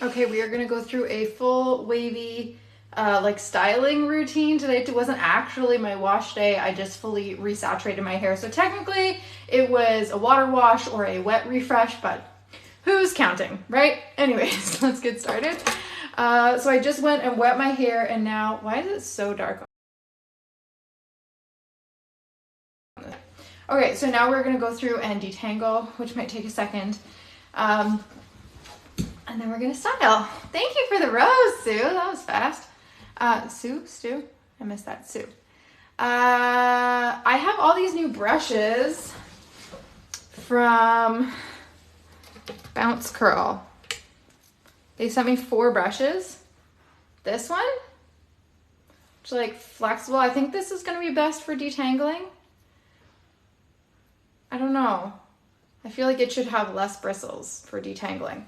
Okay, we are gonna go through a full wavy like styling routine today. It wasn't actually my wash day. I just fully resaturated my hair. So technically it was a water wash or a wet refresh, but who's counting, right? Anyways, let's get started. So I just went and wet my hair, and now, why is it so dark? Okay, so now we're gonna go through and detangle, which might take a second. And then we're gonna style. Thank you for the rose, Sue. That was fast. Stu? I missed that, Sue. I have all these new brushes from Bounce Curl. They sent me 4 brushes. This one, which is like flexible. I think this is gonna be best for detangling. I don't know. I feel like it should have less bristles for detangling.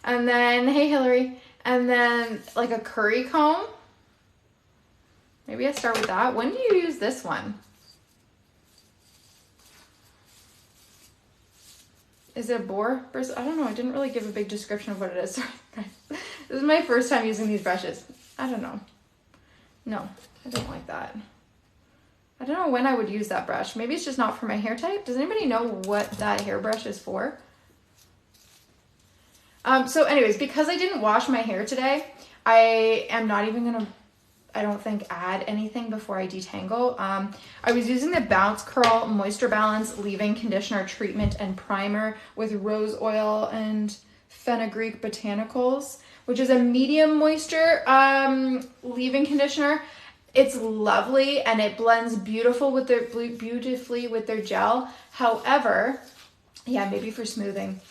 And then, hey Hillary, and then like a curry comb. Maybe I start with that. When do you use this one? Is it a boar bristle? I don't know. I didn't really give a big description of what it is. Sorry. This is my first time using these brushes. I don't know. No, I don't like that. I don't know when I would use that brush. Maybe it's just not for my hair type. Does anybody know what that hairbrush is for? So anyways, because I didn't wash my hair today, I am not even gonna, I don't think, add anything before I detangle. I was using the Bounce Curl Moisture Balance Leave-In Conditioner Treatment and Primer with rose oil and fenugreek botanicals, which is a medium moisture leave-in conditioner. It's lovely and it blends beautifully with their gel. However, yeah, maybe for smoothing.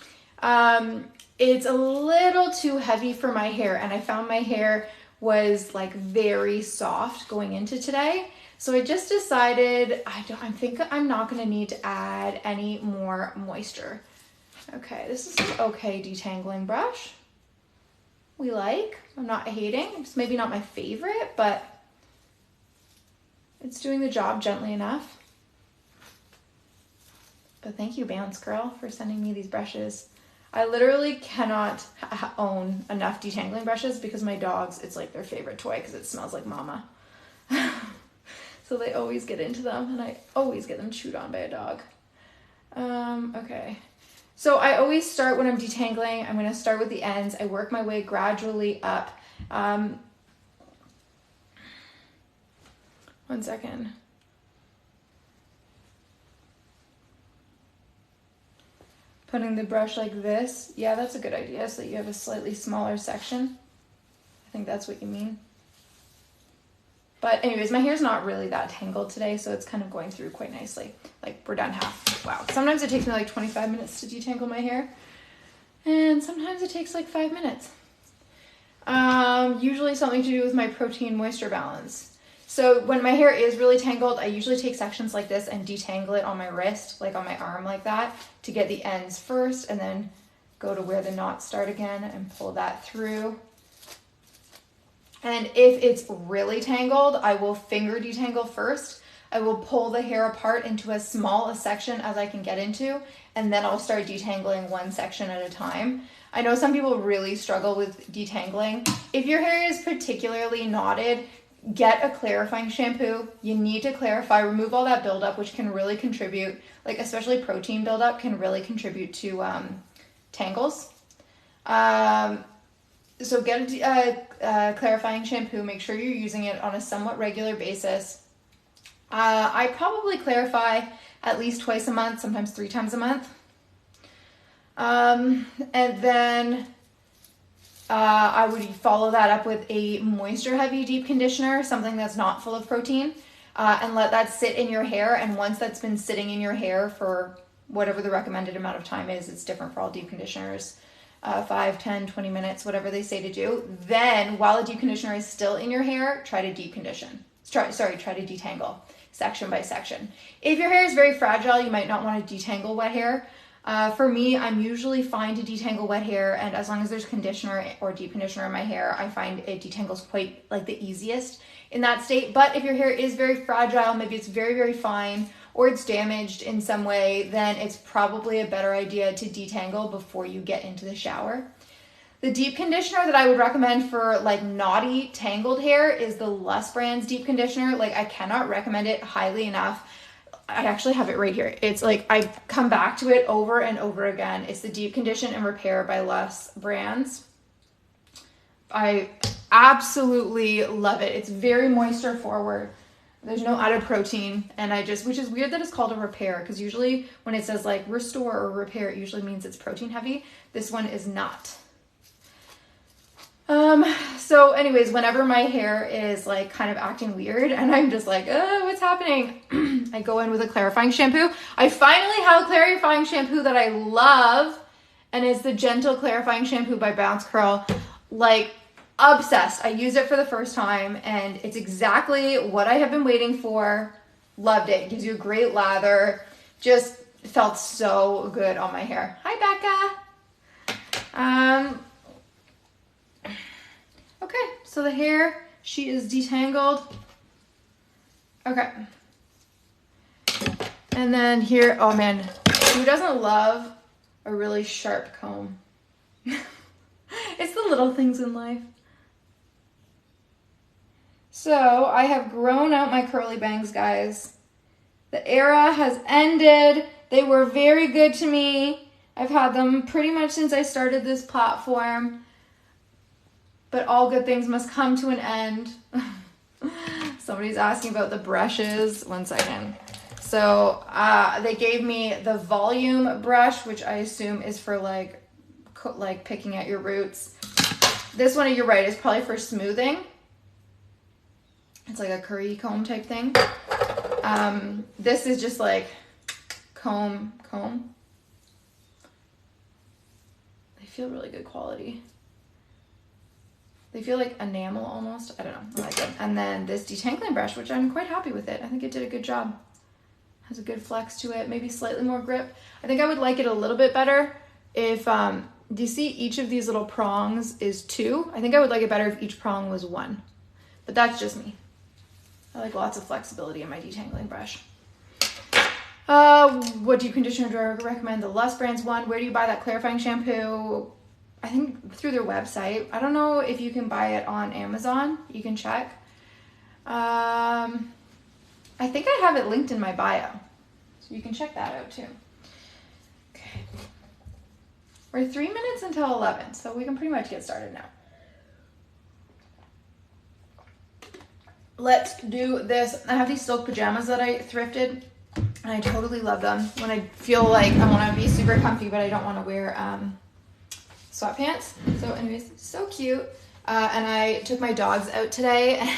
It's a little too heavy for my hair, and I found my hair was like very soft going into today. So I just decided I think I'm not going to need to add any more moisture. Okay, this is an okay detangling brush. We like. I'm not hating. It's maybe not my favorite, but it's doing the job gently enough. But thank you, Bounce Girl, for sending me these brushes. I literally cannot own enough detangling brushes because my dogs, it's like their favorite toy because it smells like mama. So they always get into them, and I always get them chewed on by a dog. Okay. So I always start when I'm detangling. I'm going to start with the ends. I work my way gradually up. 1 second. Putting the brush like this. Yeah, that's a good idea, so that you have a slightly smaller section. I think that's what you mean. But anyways, my hair's not really that tangled today, so it's kind of going through quite nicely. Like, we're done half. Wow. Sometimes it takes me like 25 minutes to detangle my hair, and sometimes it takes like 5 minutes. Usually something to do with my protein moisture balance. So when my hair is really tangled, I usually take sections like this and detangle it on my wrist, like on my arm like that, to get the ends first, and then go to where the knots start again and pull that through. And if it's really tangled, I will finger detangle first. I will pull the hair apart into as small a section as I can get into, and then I'll start detangling one section at a time. I know some people really struggle with detangling. If your hair is particularly knotted, get a clarifying shampoo. You need to clarify, remove all that buildup, which can really contribute, like especially protein buildup can really contribute to tangles. So get a clarifying shampoo. Make sure you're using it on a somewhat regular basis. I probably clarify at least twice a month, sometimes 3 times a month. And then I would follow that up with a moisture-heavy deep conditioner, something that's not full of protein, and let that sit in your hair. And once that's been sitting in your hair for whatever the recommended amount of time is, it's different for all deep conditioners, 5, 10, 20 minutes, whatever they say to do. Then, while the deep conditioner is still in your hair, try to deep condition. Try to detangle section by section. If your hair is very fragile, you might not want to detangle wet hair. For me, I'm usually fine to detangle wet hair, and as long as there's conditioner or deep conditioner in my hair, I find it detangles quite like the easiest in that state. But if your hair is very fragile, maybe it's very, very fine, or it's damaged in some way, then it's probably a better idea to detangle before you get into the shower. The deep conditioner that I would recommend for like knotty, tangled hair is the Lush brand's deep conditioner. Like, I cannot recommend it highly enough. I actually have it right here. It's like, I come back to it over and over again. It's the Deep Condition and Repair by Lush brands. I absolutely love it. It's very moisture forward. There's no added protein, and which is weird that it's called a repair, because usually when it says like restore or repair, it usually means it's protein heavy. This one is not. So anyways, whenever my hair is like kind of acting weird and I'm just like, oh, what's happening? I go in with a clarifying shampoo. I finally have a clarifying shampoo that I love, and it's the Gentle Clarifying Shampoo by Bounce Curl. Like, obsessed. I used it for the first time, and it's exactly what I have been waiting for. Loved it. Gives you a great lather. Just felt so good on my hair. Hi, Becca. Okay, so the hair, she is detangled. Okay. And then here, oh man, who doesn't love a really sharp comb? It's the little things in life. So I have grown out my curly bangs, guys. The era has ended. They were very good to me. I've had them pretty much since I started this platform. But all good things must come to an end. Somebody's asking about the brushes. One second. So they gave me the volume brush, which I assume is for like picking at your roots. This one, you're right, is probably for smoothing. It's like a curry comb type thing. This is just like comb. They feel really good quality. They feel like enamel almost. I don't know. I like it. And then this detangling brush, which I'm quite happy with it. I think it did a good job. Has a good flex to it. Maybe slightly more grip. I think I would like it a little bit better if, do you see each of these little prongs is 2? I think I would like it better if each prong was 1. But that's just me. I like lots of flexibility in my detangling brush. What deep conditioner do I recommend? The Lush brand's one. Where do you buy that clarifying shampoo? I think through their website. I don't know if you can buy it on Amazon. You can check. I think I have it linked in my bio. So you can check that out too. Okay. We're 3 minutes until 11, so we can pretty much get started now. Let's do this. I have these silk pajamas that I thrifted, and I totally love them. When I feel like I want to be super comfy, but I don't want to wear sweatpants. So anyways, so cute. And I took my dogs out today, and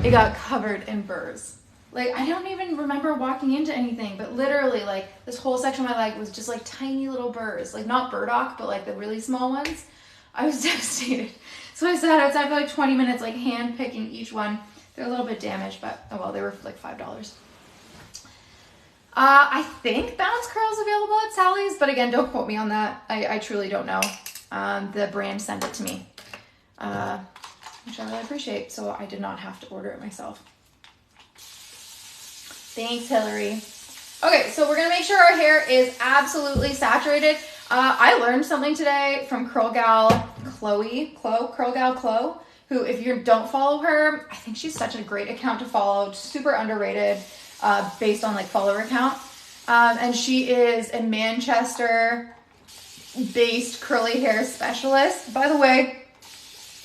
it got covered in burrs. Like, I don't even remember walking into anything, but literally, like, this whole section of my leg was just like tiny little burrs. Like, not burdock, but like the really small ones. I was devastated. So I sat outside for like 20 minutes, like hand picking each one. They're a little bit damaged, but oh well, they were like $5. I think Bounce Curl is available at Sally's, but again, don't quote me on that. I truly don't know. The brand sent it to me, which I really appreciate, so I did not have to order it myself. Thanks, Hillary. Okay, so we're gonna make sure our hair is absolutely saturated. I learned something today from Curl Gal Chloe, who, if you don't follow her, I think she's such a great account to follow, super underrated, based on like follower count. And she is a Manchester-based curly hair specialist. By the way,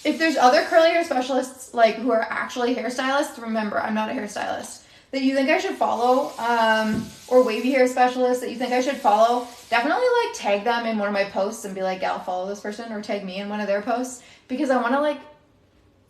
if there's other curly hair specialists like who are actually hairstylists, remember, I'm not a hairstylist, that you think I should follow, or wavy hair specialists that you think I should follow, definitely like tag them in one of my posts and be like, gal, follow this person, or tag me in one of their posts, because I want to like,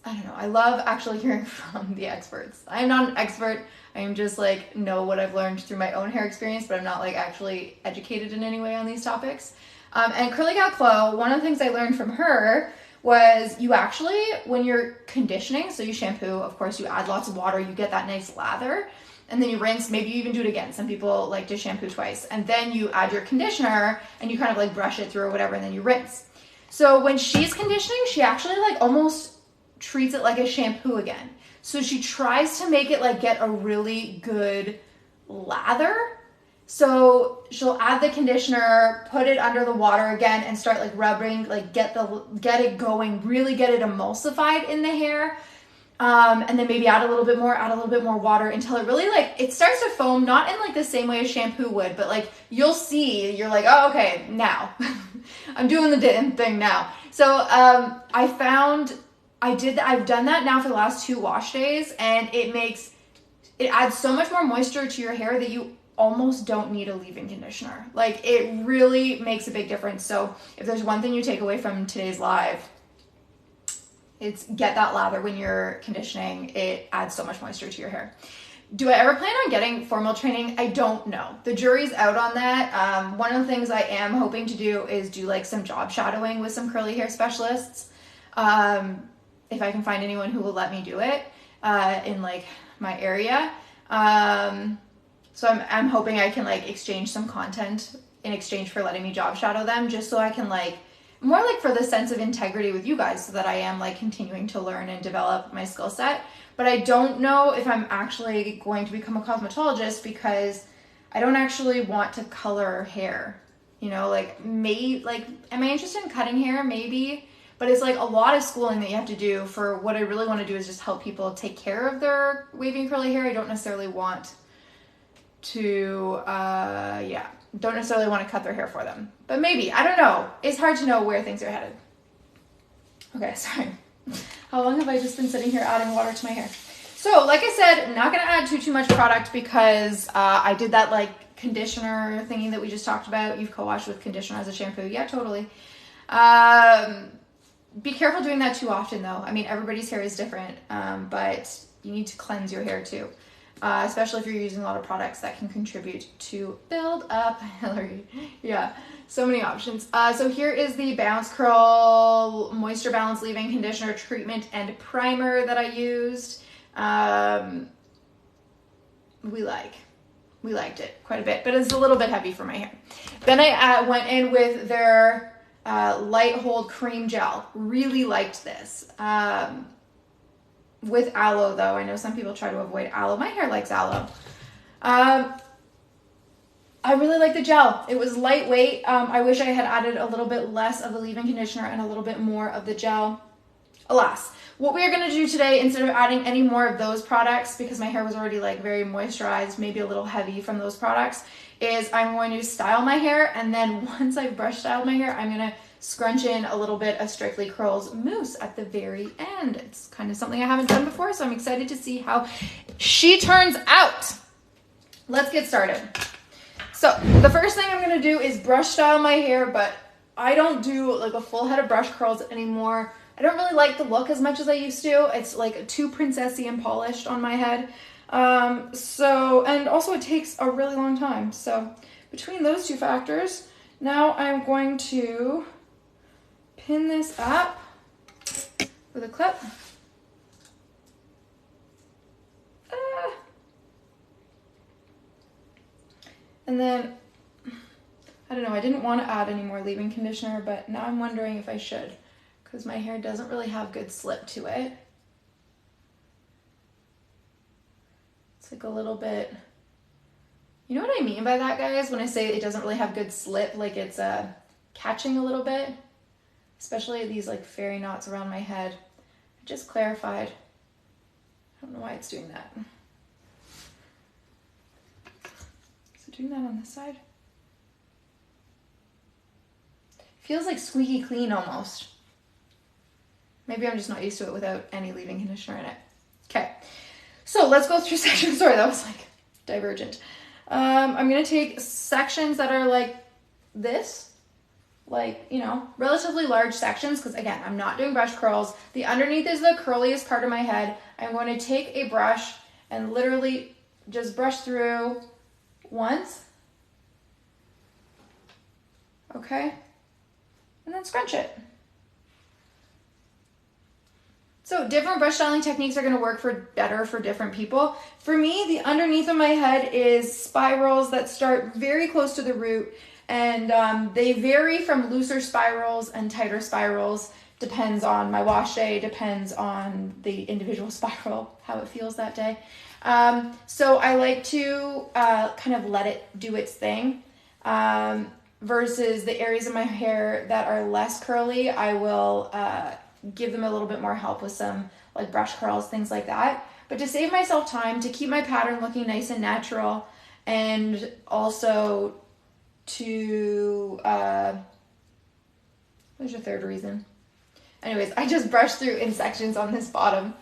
I don't know, I love actually hearing from the experts. I'm not an expert. I am just like, know what I've learned through my own hair experience, but I'm not like actually educated in any way on these topics. And Curly Gal Chloe, one of the things I learned from her was you actually, when you're conditioning, so you shampoo, of course, you add lots of water, you get that nice lather, and then you rinse, maybe you even do it again. Some people like to shampoo twice, and then you add your conditioner and you kind of like brush it through or whatever, and then you rinse. So when she's conditioning, she actually like almost treats it like a shampoo again. So she tries to make it like get a really good lather. So she'll add the conditioner, put it under the water again, and start like rubbing, like get it going, really get it emulsified in the hair. And then maybe add a little bit more water until it really like, it starts to foam, not in like the same way a shampoo would, but like you'll see, you're like, oh, okay, now I'm doing the damn thing now. So I've done that now for the last 2 wash days, and it adds so much more moisture to your hair that you almost don't need a leave-in conditioner. Like, it really makes a big difference. So if there's one thing you take away from today's live, it's get that lather when you're conditioning. It adds so much moisture to your hair. Do I ever plan on getting formal training? I don't know. The jury's out on that. One of the things I am hoping to do is do like some job shadowing with some curly hair specialists. If I can find anyone who will let me do it in like my area. So I'm hoping I can like exchange some content in exchange for letting me job shadow them, just so I can like, more like for the sense of integrity with you guys, so that I am like continuing to learn and develop my skill set. But I don't know if I'm actually going to become a cosmetologist, because I don't actually want to color hair. You know, like am I interested in cutting hair? Maybe. But it's like a lot of schooling that you have to do for what I really want to do is just help people take care of their wavy and curly hair. I don't necessarily want to, don't necessarily want to cut their hair for them. But maybe, I don't know. It's hard to know where things are headed. Okay, sorry. How long have I just been sitting here adding water to my hair? So, like I said, I'm not going to add too much product, because I did that like conditioner thingy that we just talked about. You've co-washed with conditioner as a shampoo. Yeah, totally. Be careful doing that too often, though. I mean, everybody's hair is different, but you need to cleanse your hair too. Especially if you're using a lot of products that can contribute to build up Hillary. Yeah, so many options. So here is the Bounce Curl Moisture Balance Leave-In Conditioner Treatment and Primer that I used. We liked it quite a bit, but it's a little bit heavy for my hair. Then I went in with their Light Hold Cream Gel. Really liked this. With aloe, though. I know some people try to avoid aloe. My hair likes aloe. I really like the gel. It was lightweight. I wish I had added a little bit less of the leave-in conditioner and a little bit more of the gel. Alas, what we are going to do today, instead of adding any more of those products, because my hair was already like very moisturized, maybe a little heavy from those products, is I'm going to style my hair, and then once I've brush styled my hair, I'm going to scrunch in a little bit of Strictly Curls mousse at the very end. It's kind of something I haven't done before, so I'm excited to see how she turns out. Let's get started. So the first thing I'm going to do is brush style my hair, but I don't do like a full head of brush curls anymore. I don't really like the look as much as I used to. It's like too princessy and polished on my head. And also it takes a really long time. So between those two factors, now I'm going to pin this up with a clip. And then, I don't know, I didn't want to add any more leave-in conditioner, but now I'm wondering if I should, because my hair doesn't really have good slip to it. It's like a little bit, you know what I mean by that, guys? When I say it doesn't really have good slip, like it's catching a little bit, especially these like fairy knots around my head. I just clarified. I don't know why it's doing that. Is it doing that on this side? Feels like squeaky clean almost. Maybe I'm just not used to it without any leave-in conditioner in it. Okay, so let's go through sections. Sorry, that was like divergent. I'm gonna take sections that are like this, like, you know, relatively large sections, because again, I'm not doing brush curls. The underneath is the curliest part of my head. I'm going to take a brush and literally just brush through once. Okay, and then scrunch it. So different brush styling techniques are going to work better for different people. For me, the underneath of my head is spirals that start very close to the root And they vary from looser spirals and tighter spirals. Depends on my wash day, depends on the individual spiral, how it feels that day. So I like to kind of let it do its thing. Versus the areas of my hair that are less curly, I will give them a little bit more help with some like brush curls, things like that. But to save myself time, to keep my pattern looking nice and natural, and also to, what's your third reason? Anyways, I just brush through in sections on this bottom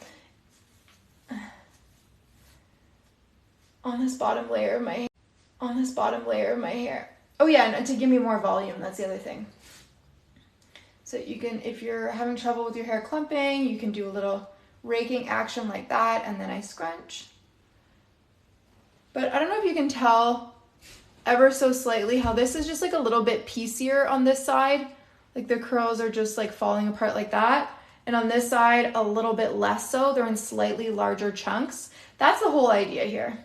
layer of my hair. Oh yeah, and to give me more volume, that's the other thing. So you can, if you're having trouble with your hair clumping, you can do a little raking action like that, and then I scrunch. But I don't know if you can tell ever so slightly how this is just like a little bit piecier on this side. Like the curls are just like falling apart like that. And on this side, a little bit less so. They're in slightly larger chunks. That's the whole idea here,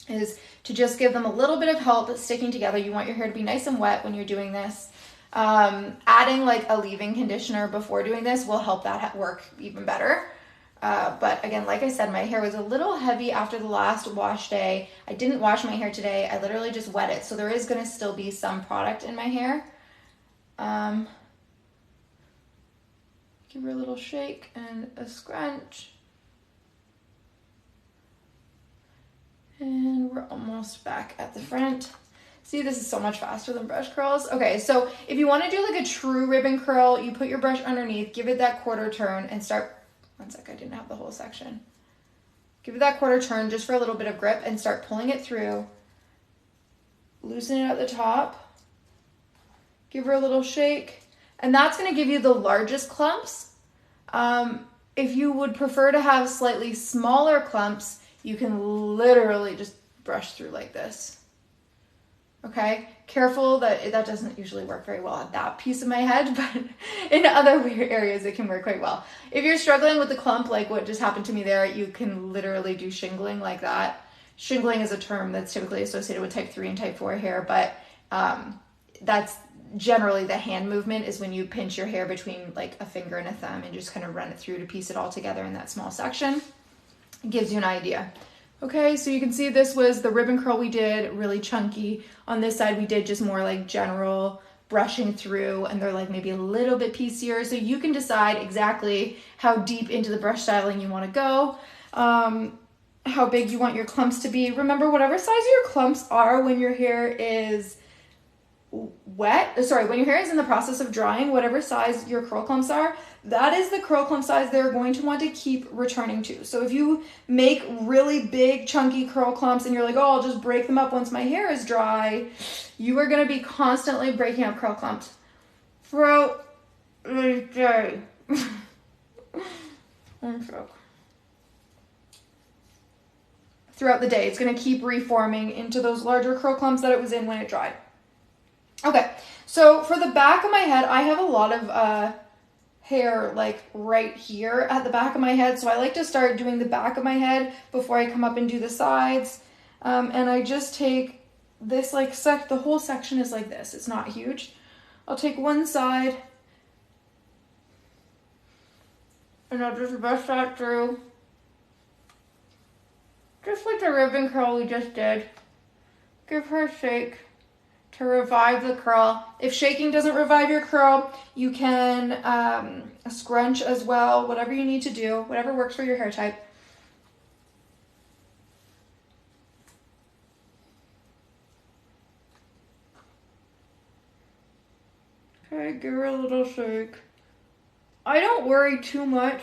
is to just give them a little bit of help sticking together. You want your hair to be nice and wet when you're doing this. Adding like a leave-in conditioner before doing this will help that work even better. But again, like I said, my hair was a little heavy after the last wash day. I didn't wash my hair today. I literally just wet it. So there is going to still be some product in my hair. Give her a little shake and a scrunch. And we're almost back at the front. See, this is so much faster than brush curls. Okay, so if you want to do like a true ribbon curl, you put your brush underneath, give it that quarter turn and start, one sec, I didn't have the whole section. Give it that quarter turn just for a little bit of grip and start pulling it through. Loosen it at the top. Give her a little shake. And that's going to give you the largest clumps. If you would prefer to have slightly smaller clumps, you can literally just brush through like this. Okay, careful that doesn't usually work very well at that piece of my head, but in other areas it can work quite well. If you're struggling with the clump, like what just happened to me there, you can literally do shingling like that. Shingling is a term that's typically associated with type 3 and type 4 hair, but that's generally the hand movement, is when you pinch your hair between like a finger and a thumb and just kind of run it through to piece it all together in that small section. It gives you an idea. Okay, so you can see this was the ribbon curl we did, really chunky. On this side, we did just more like general brushing through, and they're like maybe a little bit piecier. So you can decide exactly how deep into the brush styling you want to go, how big you want your clumps to be. Remember, whatever size your clumps are when your hair is when your hair is in the process of drying, whatever size your curl clumps are, that is the curl clump size they're going to want to keep returning to. So if you make really big chunky curl clumps and you're like, oh, I'll just break them up once my hair is dry, you are going to be constantly breaking up curl clumps throughout the day. Throughout the day, it's going to keep reforming into those larger curl clumps that it was in when it dried. Okay, so for the back of my head, I have a lot of hair like right here at the back of my head. So I like to start doing the back of my head before I come up and do the sides. And I just take this like the whole section is like this. It's not huge. I'll take one side and I'll just brush that through. Just like the ribbon curl we just did. Give her a shake to revive the curl. If shaking doesn't revive your curl, you can scrunch as well, whatever you need to do, whatever works for your hair type. Okay, give her a little shake. I don't worry too much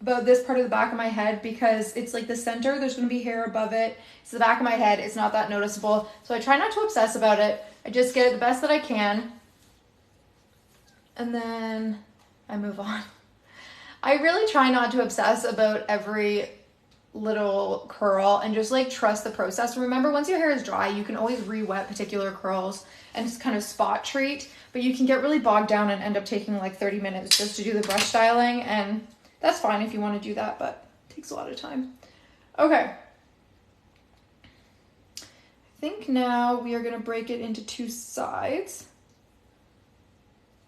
about this part of the back of my head because it's like the center, there's going to be hair above it. It's the back of my head, it's not that noticeable. So I try not to obsess about it. I just get it the best that I can. And then I move on. I really try not to obsess about every little curl and just like trust the process. Remember, once your hair is dry, you can always re-wet particular curls and just kind of spot treat, but you can get really bogged down and end up taking like 30 minutes just to do the brush styling, and that's fine if you want to do that, but it takes a lot of time. Okay. I think now we are gonna break it into 2 sides.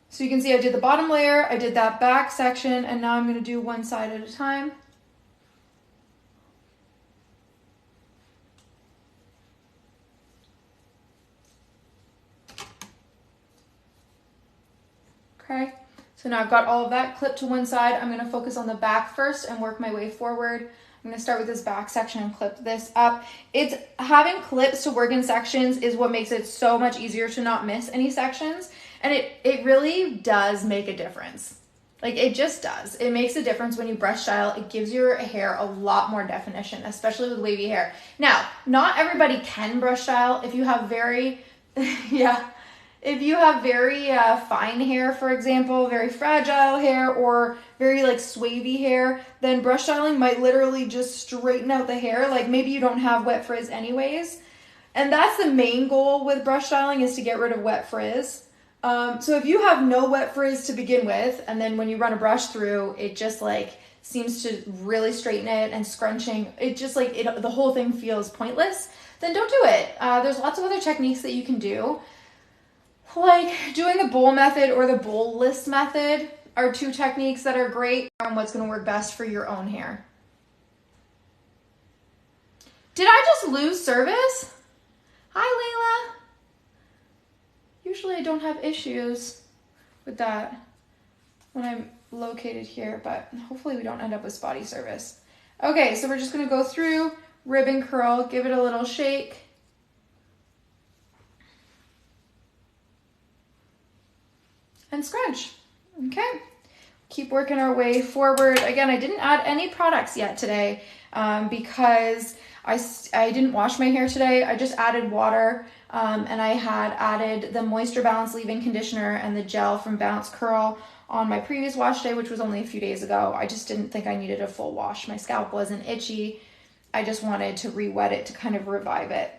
So you can see I did the bottom layer, I did that back section, and now I'm gonna do one side at a time. Okay, so now I've got all of that clipped to one side. I'm gonna focus on the back first and work my way forward. I'm gonna start with this back section and clip this up. It's having clips to work in sections is what makes it so much easier to not miss any sections. And it really does make a difference. Like, it just does. It makes a difference when you brush style. It gives your hair a lot more definition, especially with wavy hair. Now, not everybody can brush style. If you have very, yeah, if you have very fine hair, for example, very fragile hair, or very like swavy hair, then brush styling might literally just straighten out the hair. Like, maybe you don't have wet frizz anyways. And that's the main goal with brush styling, is to get rid of wet frizz. So if you have no wet frizz to begin with, and then when you run a brush through, it just like seems to really straighten it, and scrunching, it just like, the whole thing feels pointless, then don't do it. There's lots of other techniques that you can do. Like doing the bowl method or the bowl-less method are 2 techniques that are great on what's going to work best for your own hair. Did I just lose service? Hi, Layla. Usually I don't have issues with that when I'm located here, but hopefully we don't end up with spotty service. Okay, so we're just going to go through, ribbon curl, give it a little shake. And scrunch. Okay, keep working our way forward. Again, I didn't add any products yet today because I didn't wash my hair today. I just added water and I had added the Moisture Balance leave-in conditioner and the gel from Bounce Curl on my previous wash day, which was only a few days ago. I just didn't think I needed a full wash. My scalp wasn't itchy. I just wanted to re-wet it to kind of revive it.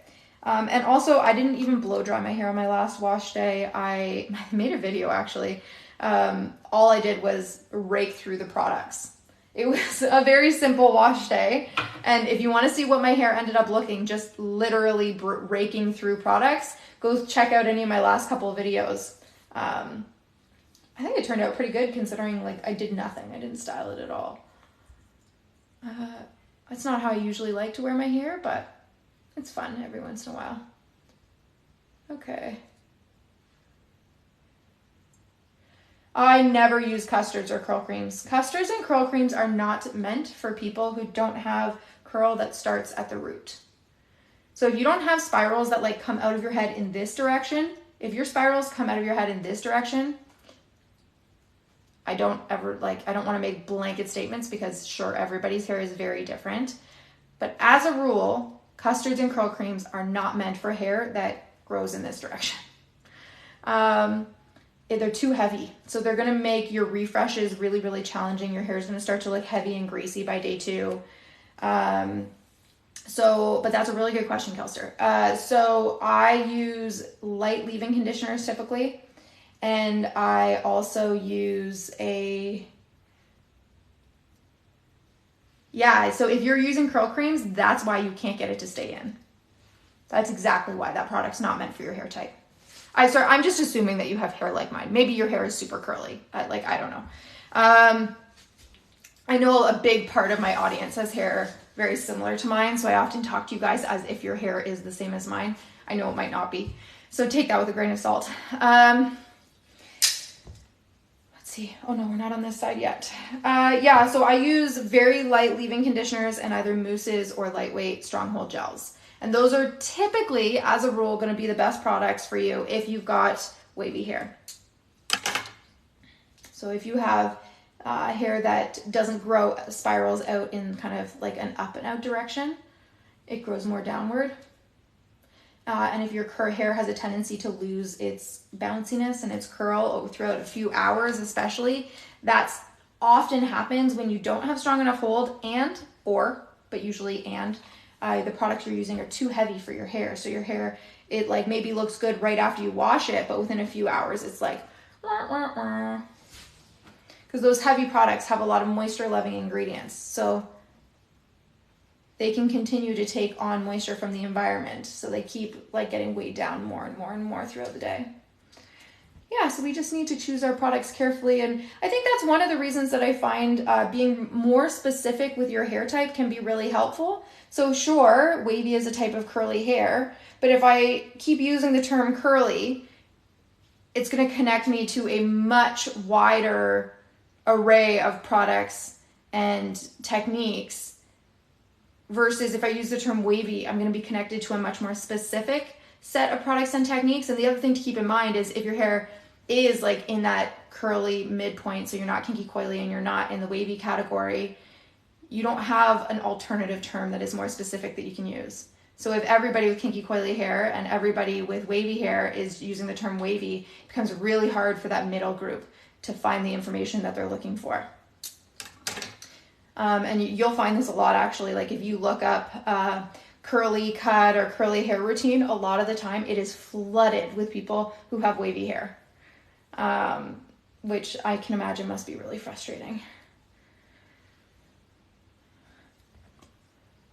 And also, I didn't even blow dry my hair on my last wash day. I made a video, actually. All I did was rake through the products. It was a very simple wash day. And if you want to see what my hair ended up looking, just literally raking through products, go check out any of my last couple of videos. I think it turned out pretty good considering like I did nothing. I didn't style it at all. That's not how I usually like to wear my hair, but it's fun every once in a while. Okay. I never use custards or curl creams. Custards and curl creams are not meant for people who don't have curl that starts at the root. So if you don't have spirals that like come out of your head in this direction, if your spirals come out of your head in this direction, I don't want to make blanket statements because sure, everybody's hair is very different. But as a rule, custards and curl creams are not meant for hair that grows in this direction. They're too heavy. So they're going to make your refreshes really, really challenging. Your hair is going to start to look heavy and greasy by day 2. But that's a really good question, Kelster. So I use light leave-in conditioners typically. And I also use so if you're using curl creams, that's why you can't get it to stay in. That's exactly why that product's not meant for your hair type. I'm just assuming that you have hair like mine. Maybe your hair is super curly. I don't know. I know a big part of my audience has hair very similar to mine, so I often talk to you guys as if your hair is the same as mine. I know it might not be, so take that with a grain of salt. Let's see. Oh no, we're not on this side yet. So I use very light leave-in conditioners and either mousses or lightweight stronghold gels. And those are typically, as a rule, going to be the best products for you if you've got wavy hair. So if you have hair that doesn't grow spirals out in kind of like an up and out direction, it grows more downward. And if your hair has a tendency to lose its bounciness and its curl throughout a few hours especially, that's often happens when you don't have strong enough hold but usually the products you're using are too heavy for your hair. So your hair, it like maybe looks good right after you wash it, but within a few hours it's like, because those heavy products have a lot of moisture loving ingredients. So they can continue to take on moisture from the environment. So they keep like getting weighed down more and more and more throughout the day. Yeah, so we just need to choose our products carefully. And I think that's one of the reasons that I find being more specific with your hair type can be really helpful. So sure, wavy is a type of curly hair, but if I keep using the term curly, it's going to connect me to a much wider array of products and techniques versus if I use the term wavy, I'm going to be connected to a much more specific set of products and techniques. And the other thing to keep in mind is if your hair is like in that curly midpoint, so you're not kinky coily and you're not in the wavy category, you don't have an alternative term that is more specific that you can use. So if everybody with kinky coily hair and everybody with wavy hair is using the term wavy, it becomes really hard for that middle group to find the information that they're looking for. And you'll find this a lot actually, like if you look up curly cut or curly hair routine, a lot of the time it is flooded with people who have wavy hair, which I can imagine must be really frustrating.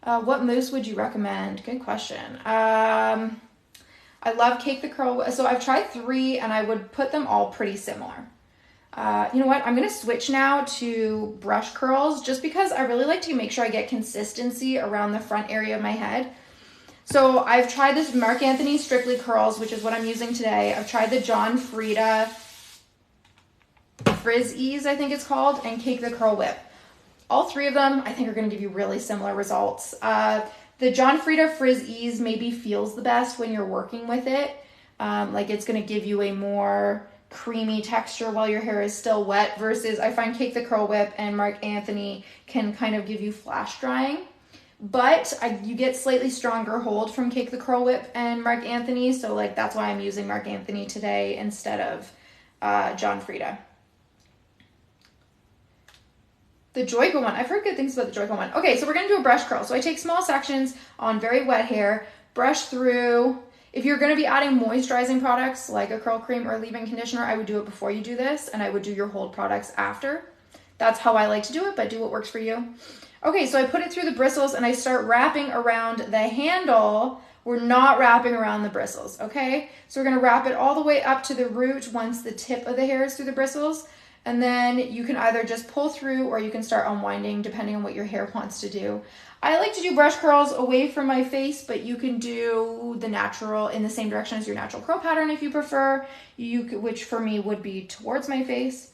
What mousse would you recommend? Good question. I love Cake the Curl. So I've tried 3 and I would put them all pretty similar. You know what? I'm going to switch now to brush curls just because I really like to make sure I get consistency around the front area of my head. So I've tried this Marc Anthony Strictly Curls, which is what I'm using today. I've tried the John Frieda Frizz Ease, I think it's called, and Cake the Curl Whip. All 3 of them, I think, are going to give you really similar results. The John Frieda Frizz Ease maybe feels the best when you're working with it. Like it's going to give you a more creamy texture while your hair is still wet versus I find Cake the Curl Whip and Marc Anthony can kind of give you flash drying. But you get slightly stronger hold from Cake the Curl Whip and Marc Anthony. So like that's why I'm using Marc Anthony today instead of John Frieda. The Joico one. I've heard good things about the Joico one. Okay, so we're going to do a brush curl. So I take small sections on very wet hair, brush through. If you're going to be adding moisturizing products like a curl cream or leave-in conditioner, I would do it before you do this, and I would do your hold products after. That's how I like to do it, but do what works for you. Okay, so I put it through the bristles and I start wrapping around the handle. We're not wrapping around the bristles, okay? So we're going to wrap it all the way up to the root once the tip of the hair is through the bristles. And then you can either just pull through or you can start unwinding depending on what your hair wants to do. I like to do brush curls away from my face, but you can do the natural in the same direction as your natural curl pattern if you prefer, which for me would be towards my face.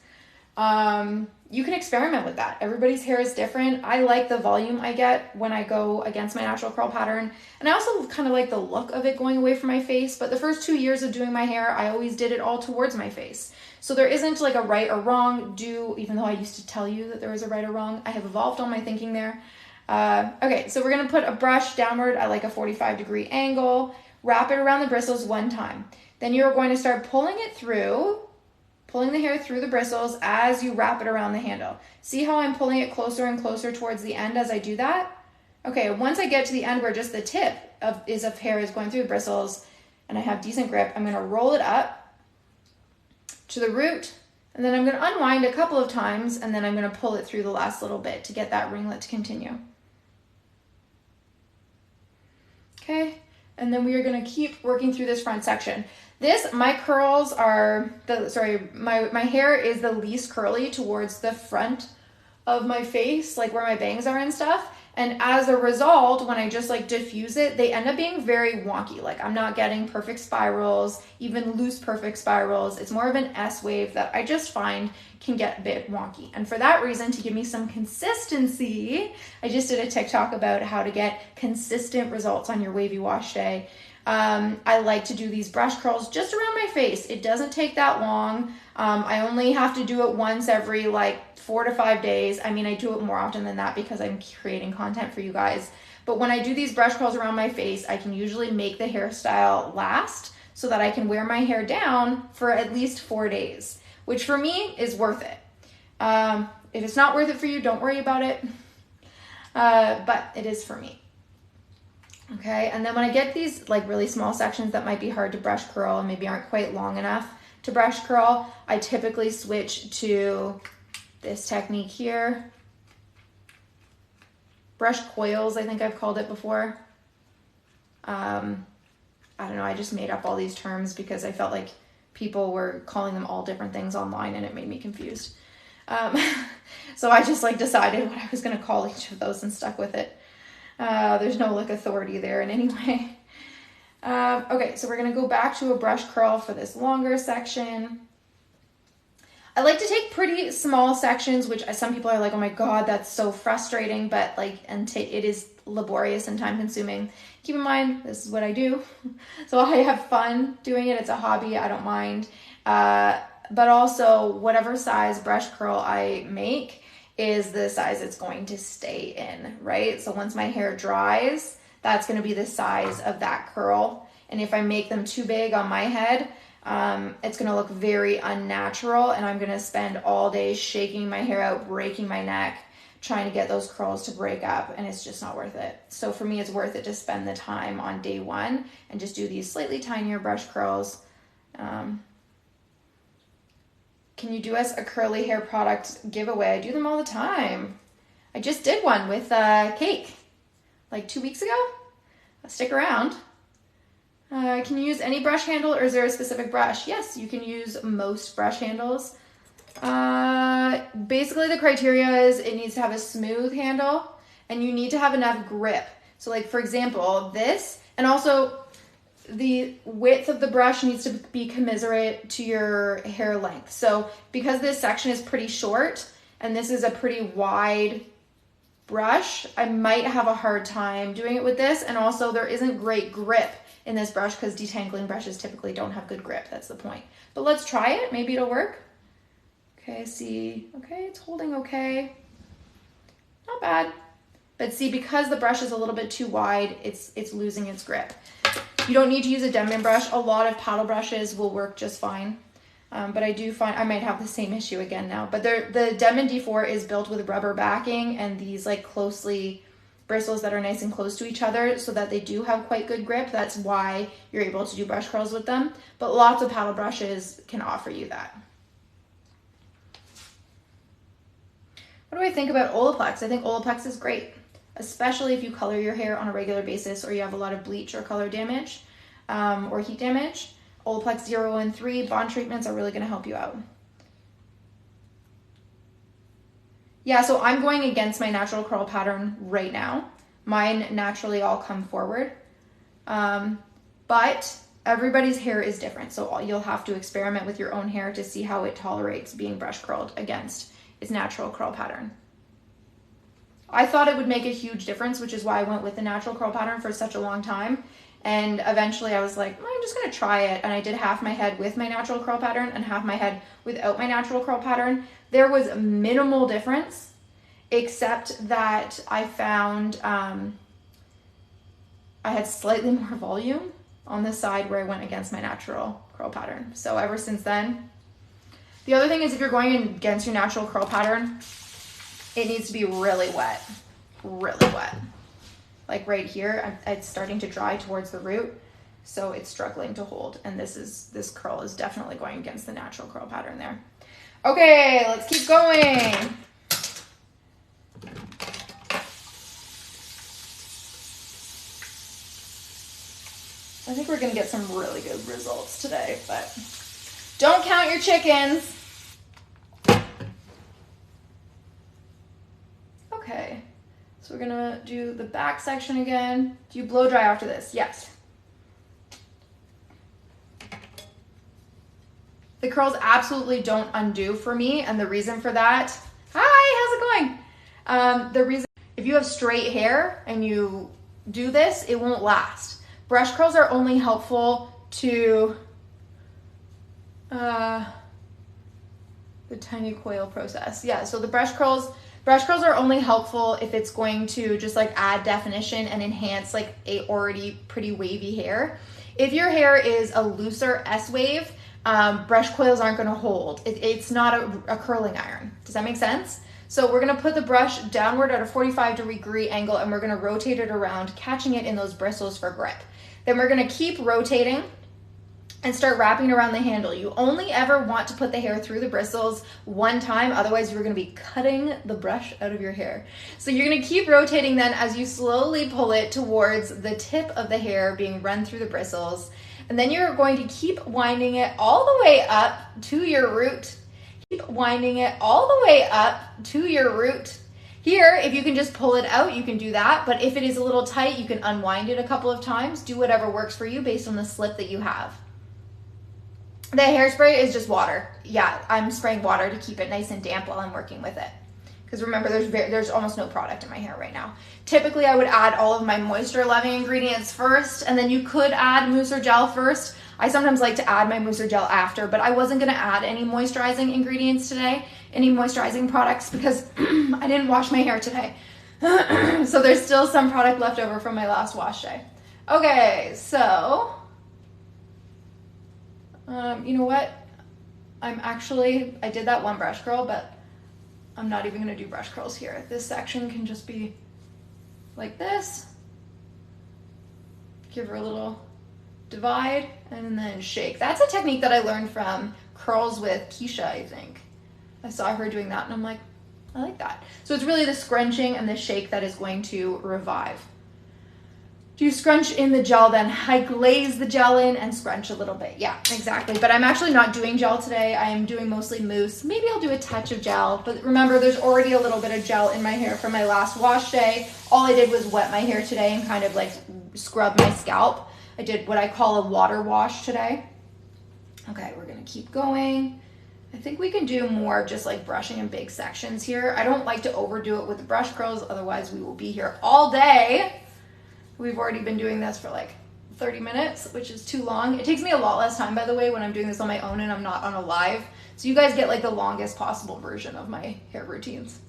You can experiment with that. Everybody's hair is different. I like the volume I get when I go against my natural curl pattern. And I also kind of like the look of it going away from my face. But the first 2 years of doing my hair, I always did it all towards my face. So there isn't like a right or wrong even though I used to tell you that there was a right or wrong. I have evolved on my thinking there. Okay, so we're going to put a brush downward at like a 45-degree angle, wrap it around the bristles 1 time. Then you're going to start pulling the hair through the bristles as you wrap it around the handle. See how I'm pulling it closer and closer towards the end as I do that? Okay, once I get to the end where just the tip of hair is going through the bristles and I have decent grip, I'm going to roll it up to the root, and then I'm going to unwind a couple of times, and then I'm going to pull it through the last little bit to get that ringlet to continue. Okay, and then we are going to keep working through this front section. My curls are, my hair is the least curly towards the front of my face, like where my bangs are and stuff. And as a result, when I just like diffuse it, they end up being very wonky. Like I'm not getting perfect spirals, even loose perfect spirals. It's more of an S wave that I just find can get a bit wonky. And for that reason, to give me some consistency, I just did a TikTok about how to get consistent results on your wavy wash day. I like to do these brush curls just around my face. It doesn't take that long. I only have to do it once every like 4 to 5 days. I mean, I do it more often than that because I'm creating content for you guys. But when I do these brush curls around my face, I can usually make the hairstyle last so that I can wear my hair down for at least 4 days, which for me is worth it. If it's not worth it for you, don't worry about it. But it is for me. Okay, and then when I get these like really small sections that might be hard to brush curl and maybe aren't quite long enough to brush curl, I typically switch to this technique here. brush coils, I think I've called it before. I don't know, I just made up all these terms because I felt like people were calling them all different things online and it made me confused. So I just like decided what I was gonna call each of those and stuck with it. There's no like authority there in any way. Okay, so we're gonna go back to a brush curl for this longer section. I like to take pretty small sections, which some people are like, oh my God, that's so frustrating, but like, it is laborious and time consuming. Keep in mind, this is what I do. So I have fun doing it. It's a hobby, I don't mind. But also whatever size brush curl I make is the size it's going to stay in, right? So once my hair dries, that's gonna be the size of that curl. And if I make them too big on my head, it's gonna look very unnatural and I'm gonna spend all day shaking my hair out, breaking my neck, trying to get those curls to break up, and it's just not worth it. So for me, it's worth it to spend the time on day one and just do these slightly tinier brush curls. Can you do us a curly hair product giveaway? I do them all the time. I just did one with cake like 2 weeks ago. Stick around. Can you use any brush handle or is there a specific brush? Yes, you can use most brush handles. Basically the criteria is it needs to have a smooth handle and you need to have enough grip. So like for example, this, and also the width of the brush needs to be commensurate to your hair length. So because this section is pretty short and this is a pretty wide brush, I might have a hard time doing it with this. And also there isn't great grip in this brush because detangling brushes typically don't have good grip. That's the point. But let's try it. Maybe it'll work. Okay, see, okay, it's holding okay. Not bad. But see, because the brush is a little bit too wide, it's losing its grip. You don't need to use a Denman brush. A lot of paddle brushes will work just fine. But I do find I might have the same issue again now. But the Denman D4 is built with rubber backing and these like bristles that are nice and close to each other so that they do have quite good grip. That's why you're able to do brush curls with them. But lots of paddle brushes can offer you that. What do I think about Olaplex? I think Olaplex is great, especially if you color your hair on a regular basis or you have a lot of bleach or color damage or heat damage. Olaplex 0 and 3 bond treatments are really going to help you out. Yeah, so I'm going against my natural curl pattern right now. Mine naturally all come forward. But everybody's hair is different, so you'll have to experiment with your own hair to see how it tolerates being brush curled against its natural curl pattern. I thought it would make a huge difference, which is why I went with the natural curl pattern for such a long time. And eventually I was like, I'm just gonna try it. And I did half my head with my natural curl pattern and half my head without my natural curl pattern. There was minimal difference, except that I found I had slightly more volume on the side where I went against my natural curl pattern. So ever since then. The other thing is if you're going against your natural curl pattern, it needs to be really wet, really wet. Like right here, it's starting to dry towards the root, so it's struggling to hold. And this curl is definitely going against the natural curl pattern there. Okay, let's keep going. I think we're gonna get some really good results today, but don't count your chickens. Okay, so we're gonna do the back section again. Do you blow dry after this? Yes. The curls absolutely don't undo for me, and the reason for that, hi, how's it going? The reason, if you have straight hair and you do this, it won't last. Brush curls are only helpful to the tiny coil process. Yeah, so the brush curls are only helpful if it's going to just like add definition and enhance like a already pretty wavy hair. If your hair is a looser S-wave, brush coils aren't gonna hold. It's not a curling iron. Does that make sense? So we're gonna put the brush downward at a 45-degree angle and we're gonna rotate it around, catching it in those bristles for grip. Then we're gonna keep rotating and start wrapping it around the handle. You only ever want to put the hair through the bristles one time, otherwise you're gonna be cutting the brush out of your hair. So you're gonna keep rotating then as you slowly pull it towards the tip of the hair being run through the bristles. And then you're going to keep winding it all the way up to your root. Keep winding it all the way up to your root. Here, if you can just pull it out, you can do that. But if it is a little tight, you can unwind it a couple of times. Do whatever works for you based on the slip that you have. The hairspray is just water. Yeah, I'm spraying water to keep it nice and damp while I'm working with it. Because remember, there's almost no product in my hair right now. Typically, I would add all of my moisture-loving ingredients first, and then you could add mousse or gel first. I sometimes like to add my mousse or gel after, but I wasn't gonna add any moisturizing ingredients today, any moisturizing products, because I didn't wash my hair today. So there's still some product left over from my last wash day. Okay, so, you know what? I did that one brush curl, but I'm not even gonna do brush curls here. This section can just be like this. Give her a little divide and then shake. That's a technique that I learned from Curls with Keisha, I think. I saw her doing that and I'm like, I like that. So it's really the scrunching and the shake that is going to revive. Do you scrunch in the gel then? I glaze the gel in and scrunch a little bit. Yeah, exactly. But I'm actually not doing gel today. I am doing mostly mousse. Maybe I'll do a touch of gel. But remember, there's already a little bit of gel in my hair from my last wash day. All I did was wet my hair today and kind of like scrub my scalp. I did what I call a water wash today. Okay, we're gonna keep going. I think we can do more just like brushing in big sections here. I don't like to overdo it with the brush curls, otherwise we will be here all day. We've already been doing this for like 30 minutes, which is too long. It takes me a lot less time, by the way, when I'm doing this on my own and I'm not on a live. So you guys get like the longest possible version of my hair routines.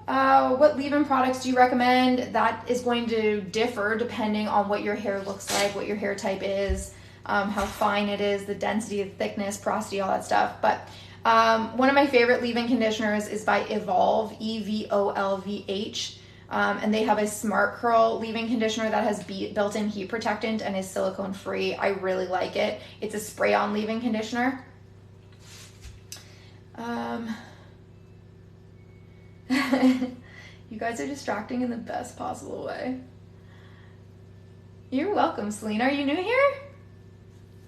What leave-in products do you recommend? That is going to differ depending on what your hair looks like, what your hair type is, how fine it is, the density, the thickness, porosity, all that stuff. But one of my favorite leave-in conditioners is by Evolve, EVOLVH. And they have a Smart Curl leave-in conditioner that has built-in heat protectant and is silicone free. I really like it. It's a spray-on leave-in conditioner. You guys are distracting in the best possible way. You're welcome, Selena. Are you new here?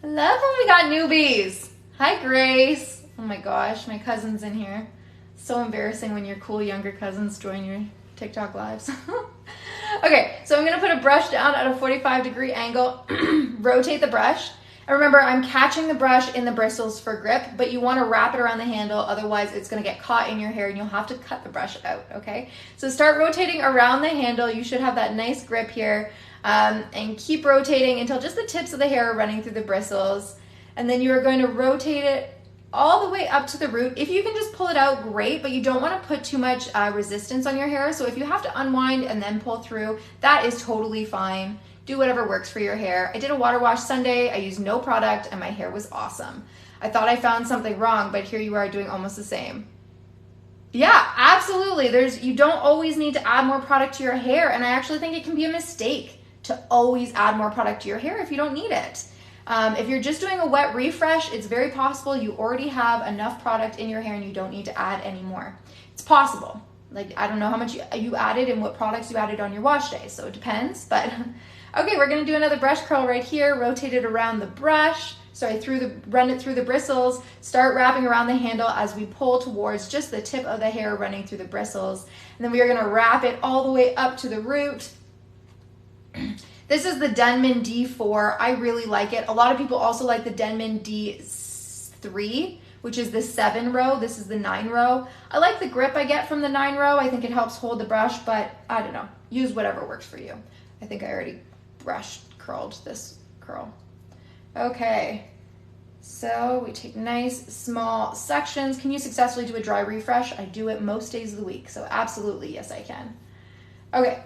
I love when we got newbies. Hi, Grace. Oh my gosh, my cousin's in here. So embarrassing when your cool younger cousins join your TikTok lives. Okay, so I'm gonna put a brush down at a 45-degree angle, rotate the brush. And remember, I'm catching the brush in the bristles for grip, but you wanna wrap it around the handle, otherwise it's gonna get caught in your hair and you'll have to cut the brush out, okay? So start rotating around the handle. You should have that nice grip here, and keep rotating until just the tips of the hair are running through the bristles. And then you are going to rotate it all the way up to the root. If you can just pull it out, great, but you don't want to put too much resistance on your hair. So if you have to unwind and then pull through, that is totally fine. Do whatever works for your hair. I did a water wash Sunday. I used no product and my hair was awesome. I thought I found something wrong, but here you are doing almost the same. Yeah, absolutely. You don't always need to add more product to your hair, and I actually think it can be a mistake to always add more product to your hair if you don't need it. If you're just doing a wet refresh, it's very possible you already have enough product in your hair and you don't need to add any more. It's possible. Like, I don't know how much you added and what products you added on your wash day, so it depends. But okay, we're gonna do another brush curl right here. Rotate it around the brush. Sorry, run it through the bristles. Start wrapping around the handle as we pull towards just the tip of the hair running through the bristles. And then we are gonna wrap it all the way up to the root. This is the Denman D4. I really like it. A lot of people also like the Denman D3, which is the 7 row. This is the 9 row. I like the grip I get from the 9 row. I think it helps hold the brush, but I don't know. Use whatever works for you. I think I already curled this curl. Okay, so we take nice small sections. Can you successfully do a dry refresh? I do it most days of the week, so absolutely, yes I can. Okay.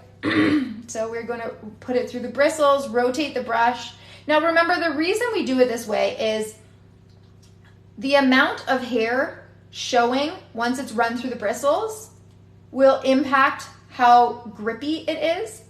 So we're going to put it through the bristles, rotate the brush. Now remember, the reason we do it this way is the amount of hair showing once it's run through the bristles will impact how grippy it is.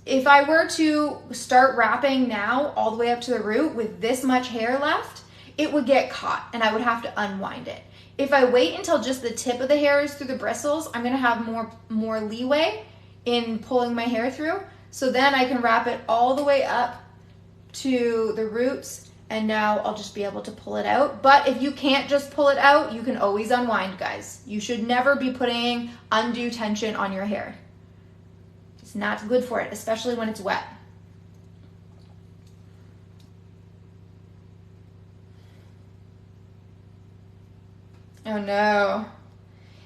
if I were to start wrapping now all the way up to the root with this much hair left, it would get caught and I would have to unwind it. If I wait until just the tip of the hair is through the bristles, I'm gonna have more leeway in pulling my hair through. So then I can wrap it all the way up to the roots, and now I'll just be able to pull it out. But if you can't just pull it out, you can always unwind, guys. You should never be putting undue tension on your hair. It's not good for it, especially when it's wet. Oh no.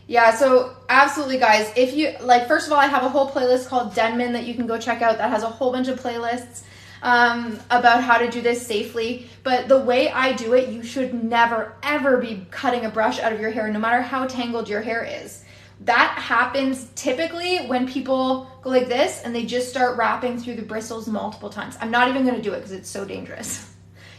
Yeah, so absolutely, guys. If you like, first of all, I have a whole playlist called Denman that you can go check out that has a whole bunch of playlists about how to do this safely. But the way I do it, you should never ever be cutting a brush out of your hair, no matter how tangled your hair is. That happens typically when people go like this and they just start wrapping through the bristles multiple times. I'm not even going to do it because it's so dangerous.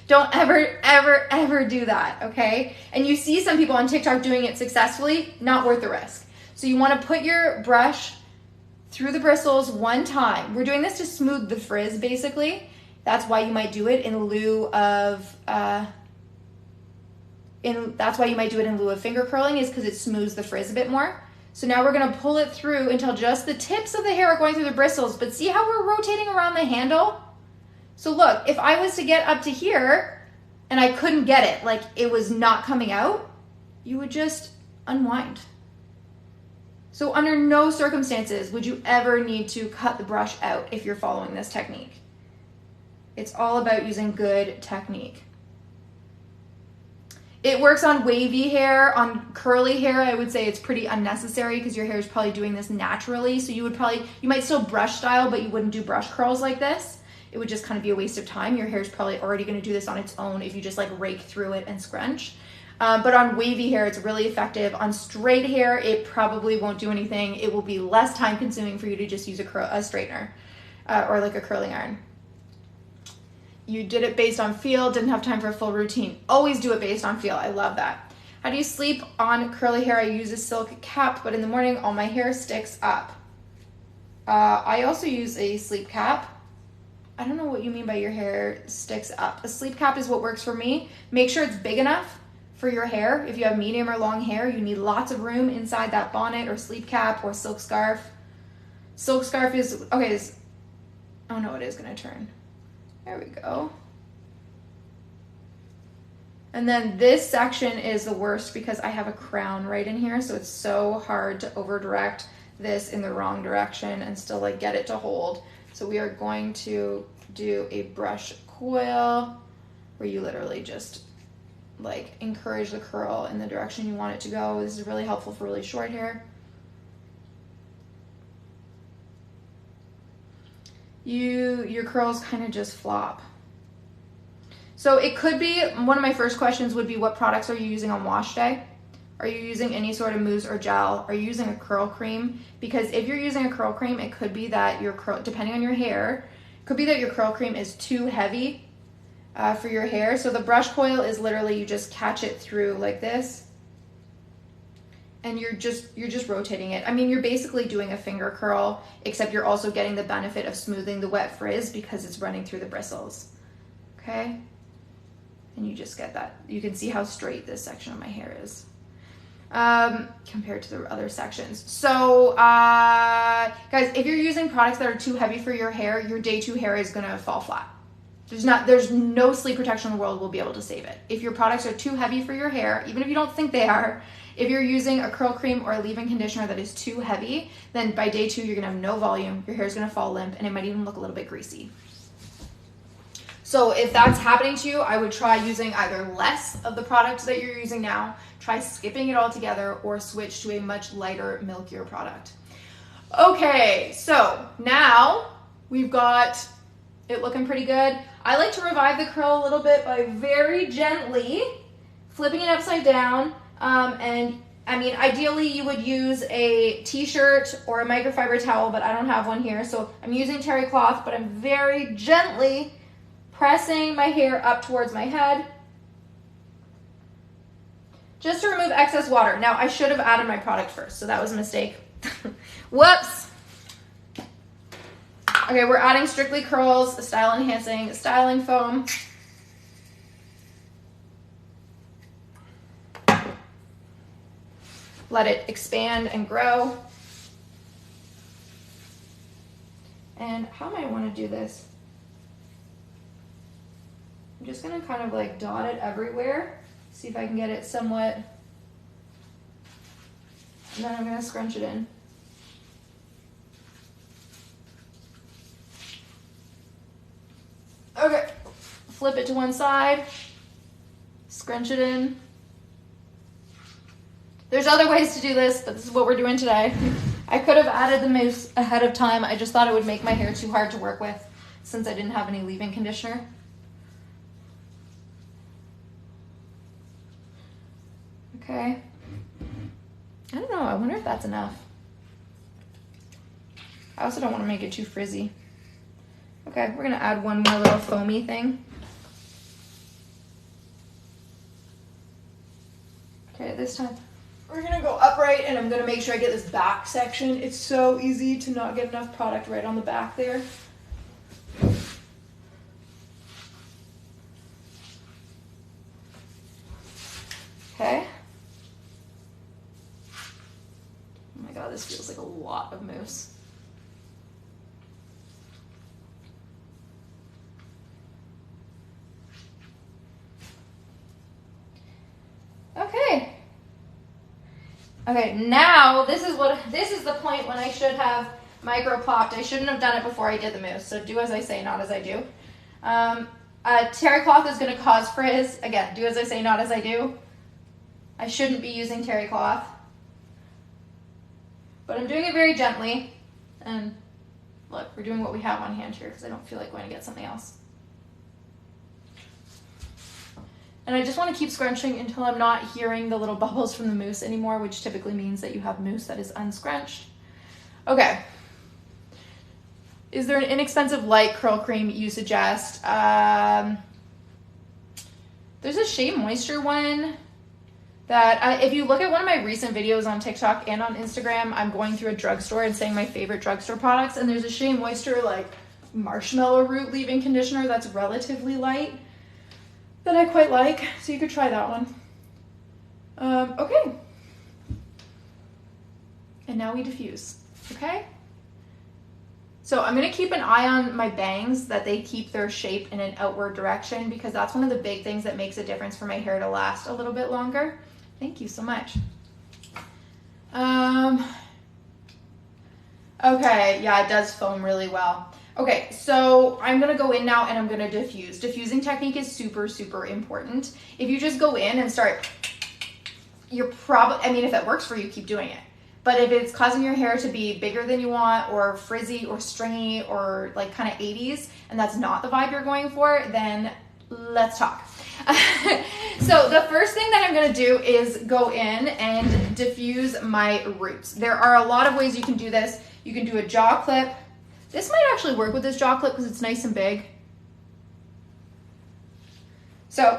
Don't ever, ever, ever do that, okay? And you see some people on TikTok doing it successfully, not worth the risk. So you want to put your brush through the bristles one time. We're doing this to smooth the frizz, basically. That's why you might do it in lieu of finger curling, is because it smooths the frizz a bit more. So now we're going to pull it through until just the tips of the hair are going through the bristles. But see how we're rotating around the handle? So look, if I was to get up to here and I couldn't get it, like it was not coming out, you would just unwind. So under no circumstances would you ever need to cut the brush out if you're following this technique. It's all about using good technique. It works on wavy hair. On curly hair, I would say it's pretty unnecessary because your hair is probably doing this naturally. So you might still brush style, but you wouldn't do brush curls like this. It would just kind of be a waste of time. Your hair is probably already going to do this on its own if you just like rake through it and scrunch. But on wavy hair, it's really effective. On straight hair, it probably won't do anything. It will be less time consuming for you to just use a straightener or like a curling iron. You did it based on feel, didn't have time for a full routine. Always do it based on feel. I love that. How do you sleep on curly hair? I use a silk cap, but in the morning, all my hair sticks up. I also use a sleep cap. I don't know what you mean by your hair sticks up. A sleep cap is what works for me. Make sure it's big enough for your hair. If you have medium or long hair, you need lots of room inside that bonnet or sleep cap or silk scarf. Silk scarf is, okay, oh no, it is gonna turn. There we go. And then this section is the worst because I have a crown right in here, so it's so hard to over direct this in the wrong direction and still like get it to hold. So we are going to do a brush coil where you literally just like encourage the curl in the direction you want it to go. This is really helpful for really short hair. Your curls kind of just flop. So it could be, one of my first questions would be, what products are you using on wash day? Are you using any sort of mousse or gel? Are you using a curl cream? Because if you're using a curl cream, it could be that your curl, depending on your hair, it could be that your curl cream is too heavy for your hair. So the brush coil is literally, you just catch it through like this. And you're just rotating it. I mean, you're basically doing a finger curl, except you're also getting the benefit of smoothing the wet frizz because it's running through the bristles, okay? And you just get that. You can see how straight this section of my hair is compared to the other sections. So, guys, if you're using products that are too heavy for your hair, your day 2 hair is gonna fall flat. There's no sleep protection in the world will be able to save it. If your products are too heavy for your hair, even if you don't think they are, if you're using a curl cream or a leave-in conditioner that is too heavy, then by day 2, you're gonna have no volume, your hair is gonna fall limp, and it might even look a little bit greasy. So if that's happening to you, I would try using either less of the product that you're using now, try skipping it all together, or switch to a much lighter, milkier product. Okay, so now we've got it looking pretty good. I like to revive the curl a little bit by very gently flipping it upside down. And I mean, ideally you would use a t-shirt or a microfiber towel, but I don't have one here. So I'm using terry cloth, but I'm very gently pressing my hair up towards my head just to remove excess water. Now I should have added my product first, so that was a mistake. Whoops. Okay, we're adding Strictly Curls Style Enhancing Styling Foam. Let it expand and grow. And how might I want to do this? I'm just going to kind of like dot it everywhere. See if I can get it somewhat. And then I'm going to scrunch it in. Okay, flip it to one side, scrunch it in. There's other ways to do this, but this is what we're doing today. I could have added the mousse ahead of time. I just thought it would make my hair too hard to work with since I didn't have any leave-in conditioner. Okay. I don't know, I wonder if that's enough. I also don't want to make it too frizzy. Okay, we're gonna add one more little foamy thing. Okay, this time we're gonna go upright and I'm gonna make sure I get this back section. It's so easy to not get enough product right on the back there. Okay. Oh my god, this feels like a lot of mousse. Okay. Okay, now this is the point when I should have micro plopped. I shouldn't have done it before I did the mousse. So do as I say, not as I do. Terry cloth is going to cause frizz. Again, do as I say, not as I do. I shouldn't be using terry cloth. But I'm doing it very gently. And look, we're doing what we have on hand here because I don't feel like going to get something else. And I just want to keep scrunching until I'm not hearing the little bubbles from the mousse anymore, which typically means that you have mousse that is unscrunched. Okay. Is there an inexpensive light curl cream you suggest? There's a Shea Moisture one that if you look at one of my recent videos on TikTok and on Instagram, I'm going through a drugstore and saying my favorite drugstore products, and there's a Shea Moisture like marshmallow root leave-in conditioner that's relatively light that I quite like, so you could try that one. Okay. And now we diffuse, okay? So I'm gonna keep an eye on my bangs, that they keep their shape in an outward direction, because that's one of the big things that makes a difference for my hair to last a little bit longer. Thank you so much. Okay, yeah, it does foam really well. Okay, so I'm gonna go in now and I'm gonna diffuse. Diffusing technique is super, super important. If you just go in and start, you're probably, I mean, if it works for you, keep doing it. But if it's causing your hair to be bigger than you want, or frizzy or stringy or like kind of 80s, and that's not the vibe you're going for, then let's talk. So the first thing that I'm gonna do is go in and diffuse my roots. There are a lot of ways you can do this. You can do a jaw clip. This might actually work with this jaw clip because it's nice and big. So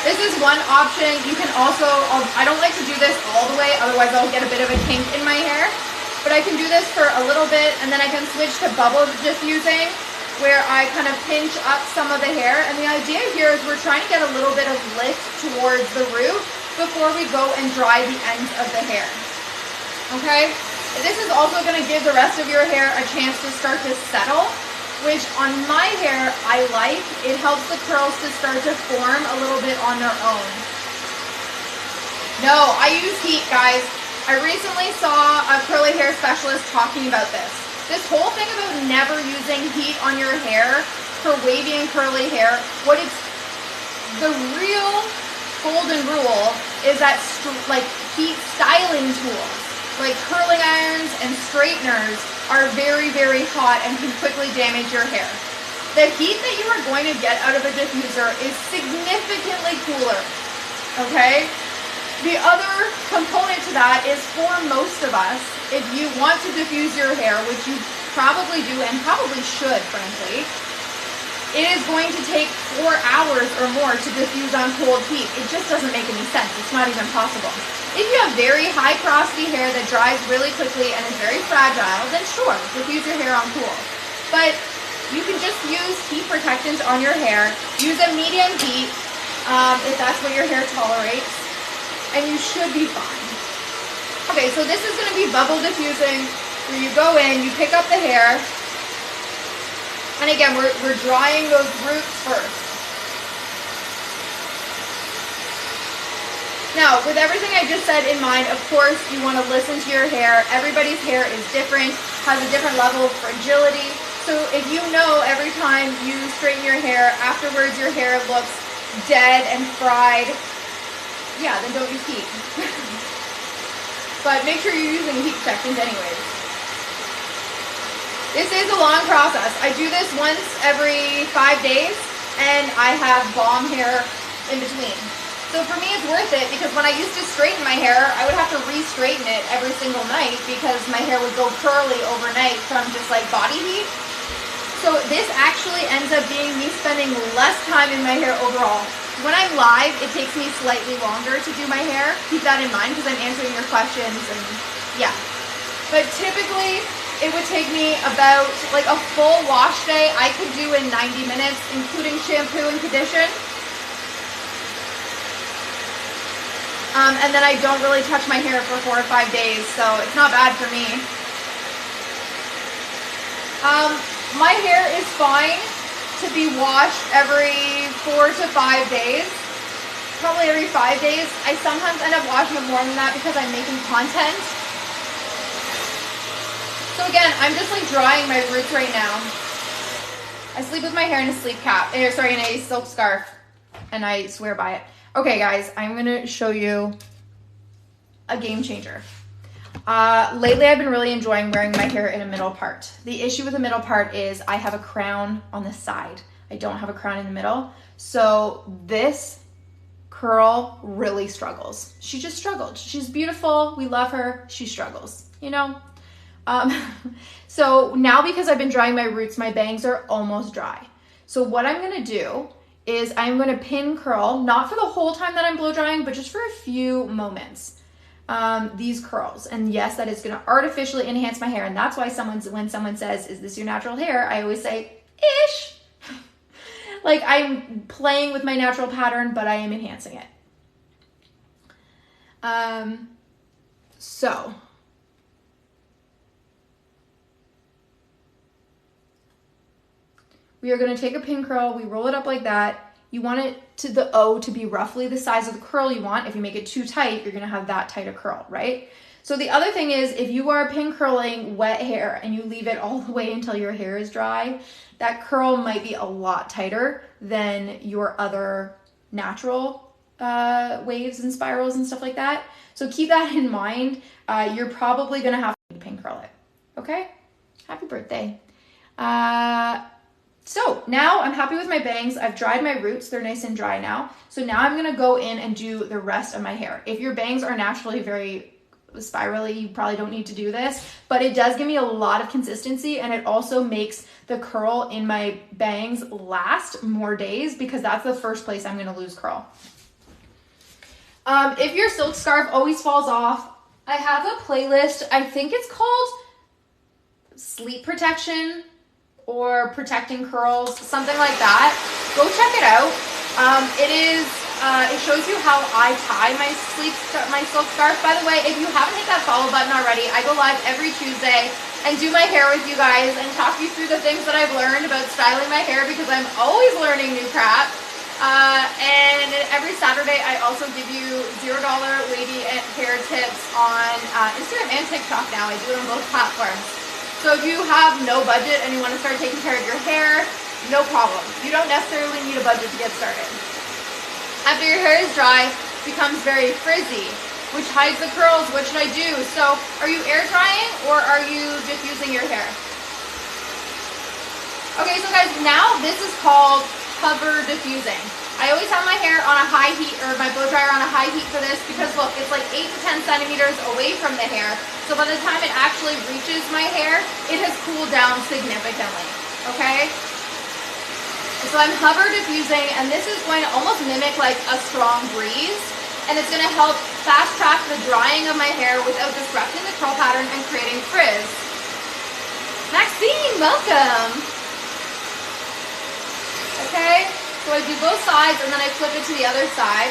this is one option. You can also, I don't like to do this all the way, otherwise I'll get a bit of a kink in my hair. But I can do this for a little bit, and then I can switch to bubble diffusing, where I kind of pinch up some of the hair. And the idea here is we're trying to get a little bit of lift towards the root before we go and dry the ends of the hair. Okay? This is also going to give the rest of your hair a chance to start to settle, which on my hair I like. It helps the curls to start to form a little bit on their own. No, I use heat, guys. I recently saw a curly hair specialist talking about this. This whole thing about never using heat on your hair for wavy and curly hair, the real golden rule is that like heat styling tools, like curling irons and straighteners, are very, very hot and can quickly damage your hair. The heat that you are going to get out of a diffuser is significantly cooler, okay? The other component to that is, for most of us, if you want to diffuse your hair, which you probably do and probably should, frankly, it is going to take 4 hours or more to diffuse on cold heat. It just doesn't make any sense. It's not even possible. If you have very high porosity hair that dries really quickly and is very fragile, then sure, diffuse your hair on cool. But you can just use heat protectants on your hair. Use a medium heat if that's what your hair tolerates, and you should be fine. Okay, so this is going to be bubble diffusing, where you go in, you pick up the hair, and again, we're drying those roots first. Now, with everything I just said in mind, of course, you want to listen to your hair. Everybody's hair is different, has a different level of fragility. So if you know every time you straighten your hair, afterwards your hair looks dead and fried, yeah, then don't use heat. But make sure you're using heat protectants anyways. This is a long process. I do this once every 5 days, and I have bomb hair in between. So for me, it's worth it, because when I used to straighten my hair, I would have to re-straighten it every single night because my hair would go curly overnight from just like body heat. So this actually ends up being me spending less time in my hair overall. When I'm live, it takes me slightly longer to do my hair. Keep that in mind because I'm answering your questions and yeah. But typically, it would take me about like a full wash day I could do in 90 minutes, including shampoo and condition. And then I don't really touch my hair for 4 or 5 days, so it's not bad for me. My hair is fine to be washed every 4 to 5 days. Probably every 5 days. I sometimes end up washing it more than that because I'm making content. So again, I'm just like drying my roots right now. I sleep with my hair in a sleep cap, in a silk scarf, and I swear by it. Okay guys, I'm gonna show you a game changer. Lately I've been really enjoying wearing my hair in a middle part. The issue with the middle part is I have a crown on the side. I don't have a crown in the middle. So this curl really struggles. She just struggled. She's beautiful. We love her. She struggles, you know? So now because I've been drying my roots, my bangs are almost dry. So what I'm gonna do is I'm gonna pin curl, not for the whole time that I'm blow drying, but just for a few moments, these curls. And yes, that is gonna artificially enhance my hair. And that's why when someone says, is this your natural hair? I always say, ish. Like I'm playing with my natural pattern, but I am enhancing it. So we are going to take a pin curl, we roll it up like that. You want it to the O to be roughly the size of the curl you want. If you make it too tight, you're going to have that tight a curl, right? So the other thing is, if you are pin curling wet hair and you leave it all the way until your hair is dry, that curl might be a lot tighter than your other natural waves and spirals and stuff like that. So keep that in mind. You're probably going to have to pin curl it. Okay? Happy birthday. So now I'm happy with my bangs. I've dried my roots. They're nice and dry now. So now I'm going to go in and do the rest of my hair. If your bangs are naturally very spirally, you probably don't need to do this, but it does give me a lot of consistency, and it also makes the curl in my bangs last more days because that's the first place I'm going to lose curl. If your silk scarf always falls off, I have a playlist. I think it's called Sleep Protection or Protecting Curls, something like that. Go check it out. It shows you how I tie my silk scarf. By the way, if you haven't hit that follow button already, I go live every Tuesday and do my hair with you guys and talk you through the things that I've learned about styling my hair because I'm always learning new crap. And every Saturday, I also give you $0 wavy hair tips on Instagram and TikTok now. I do it on both platforms. So if you have no budget and you want to start taking care of your hair, no problem. You don't necessarily need a budget to get started. After your hair is dry, it becomes very frizzy, which hides the curls. What should I do? So are you air drying or are you diffusing your hair? Okay, so guys, now this is called hover diffusing. I always have my hair on a high heat, or my blow dryer on a high heat for this because look, it's like 8 to 10 centimeters away from the hair. So by the time it actually reaches my hair, it has cooled down significantly, okay? So I'm hover diffusing, and this is going to almost mimic like a strong breeze, and it's going to help fast track the drying of my hair without disrupting the curl pattern and creating frizz. Maxine, welcome. Okay, so I do both sides and then I flip it to the other side.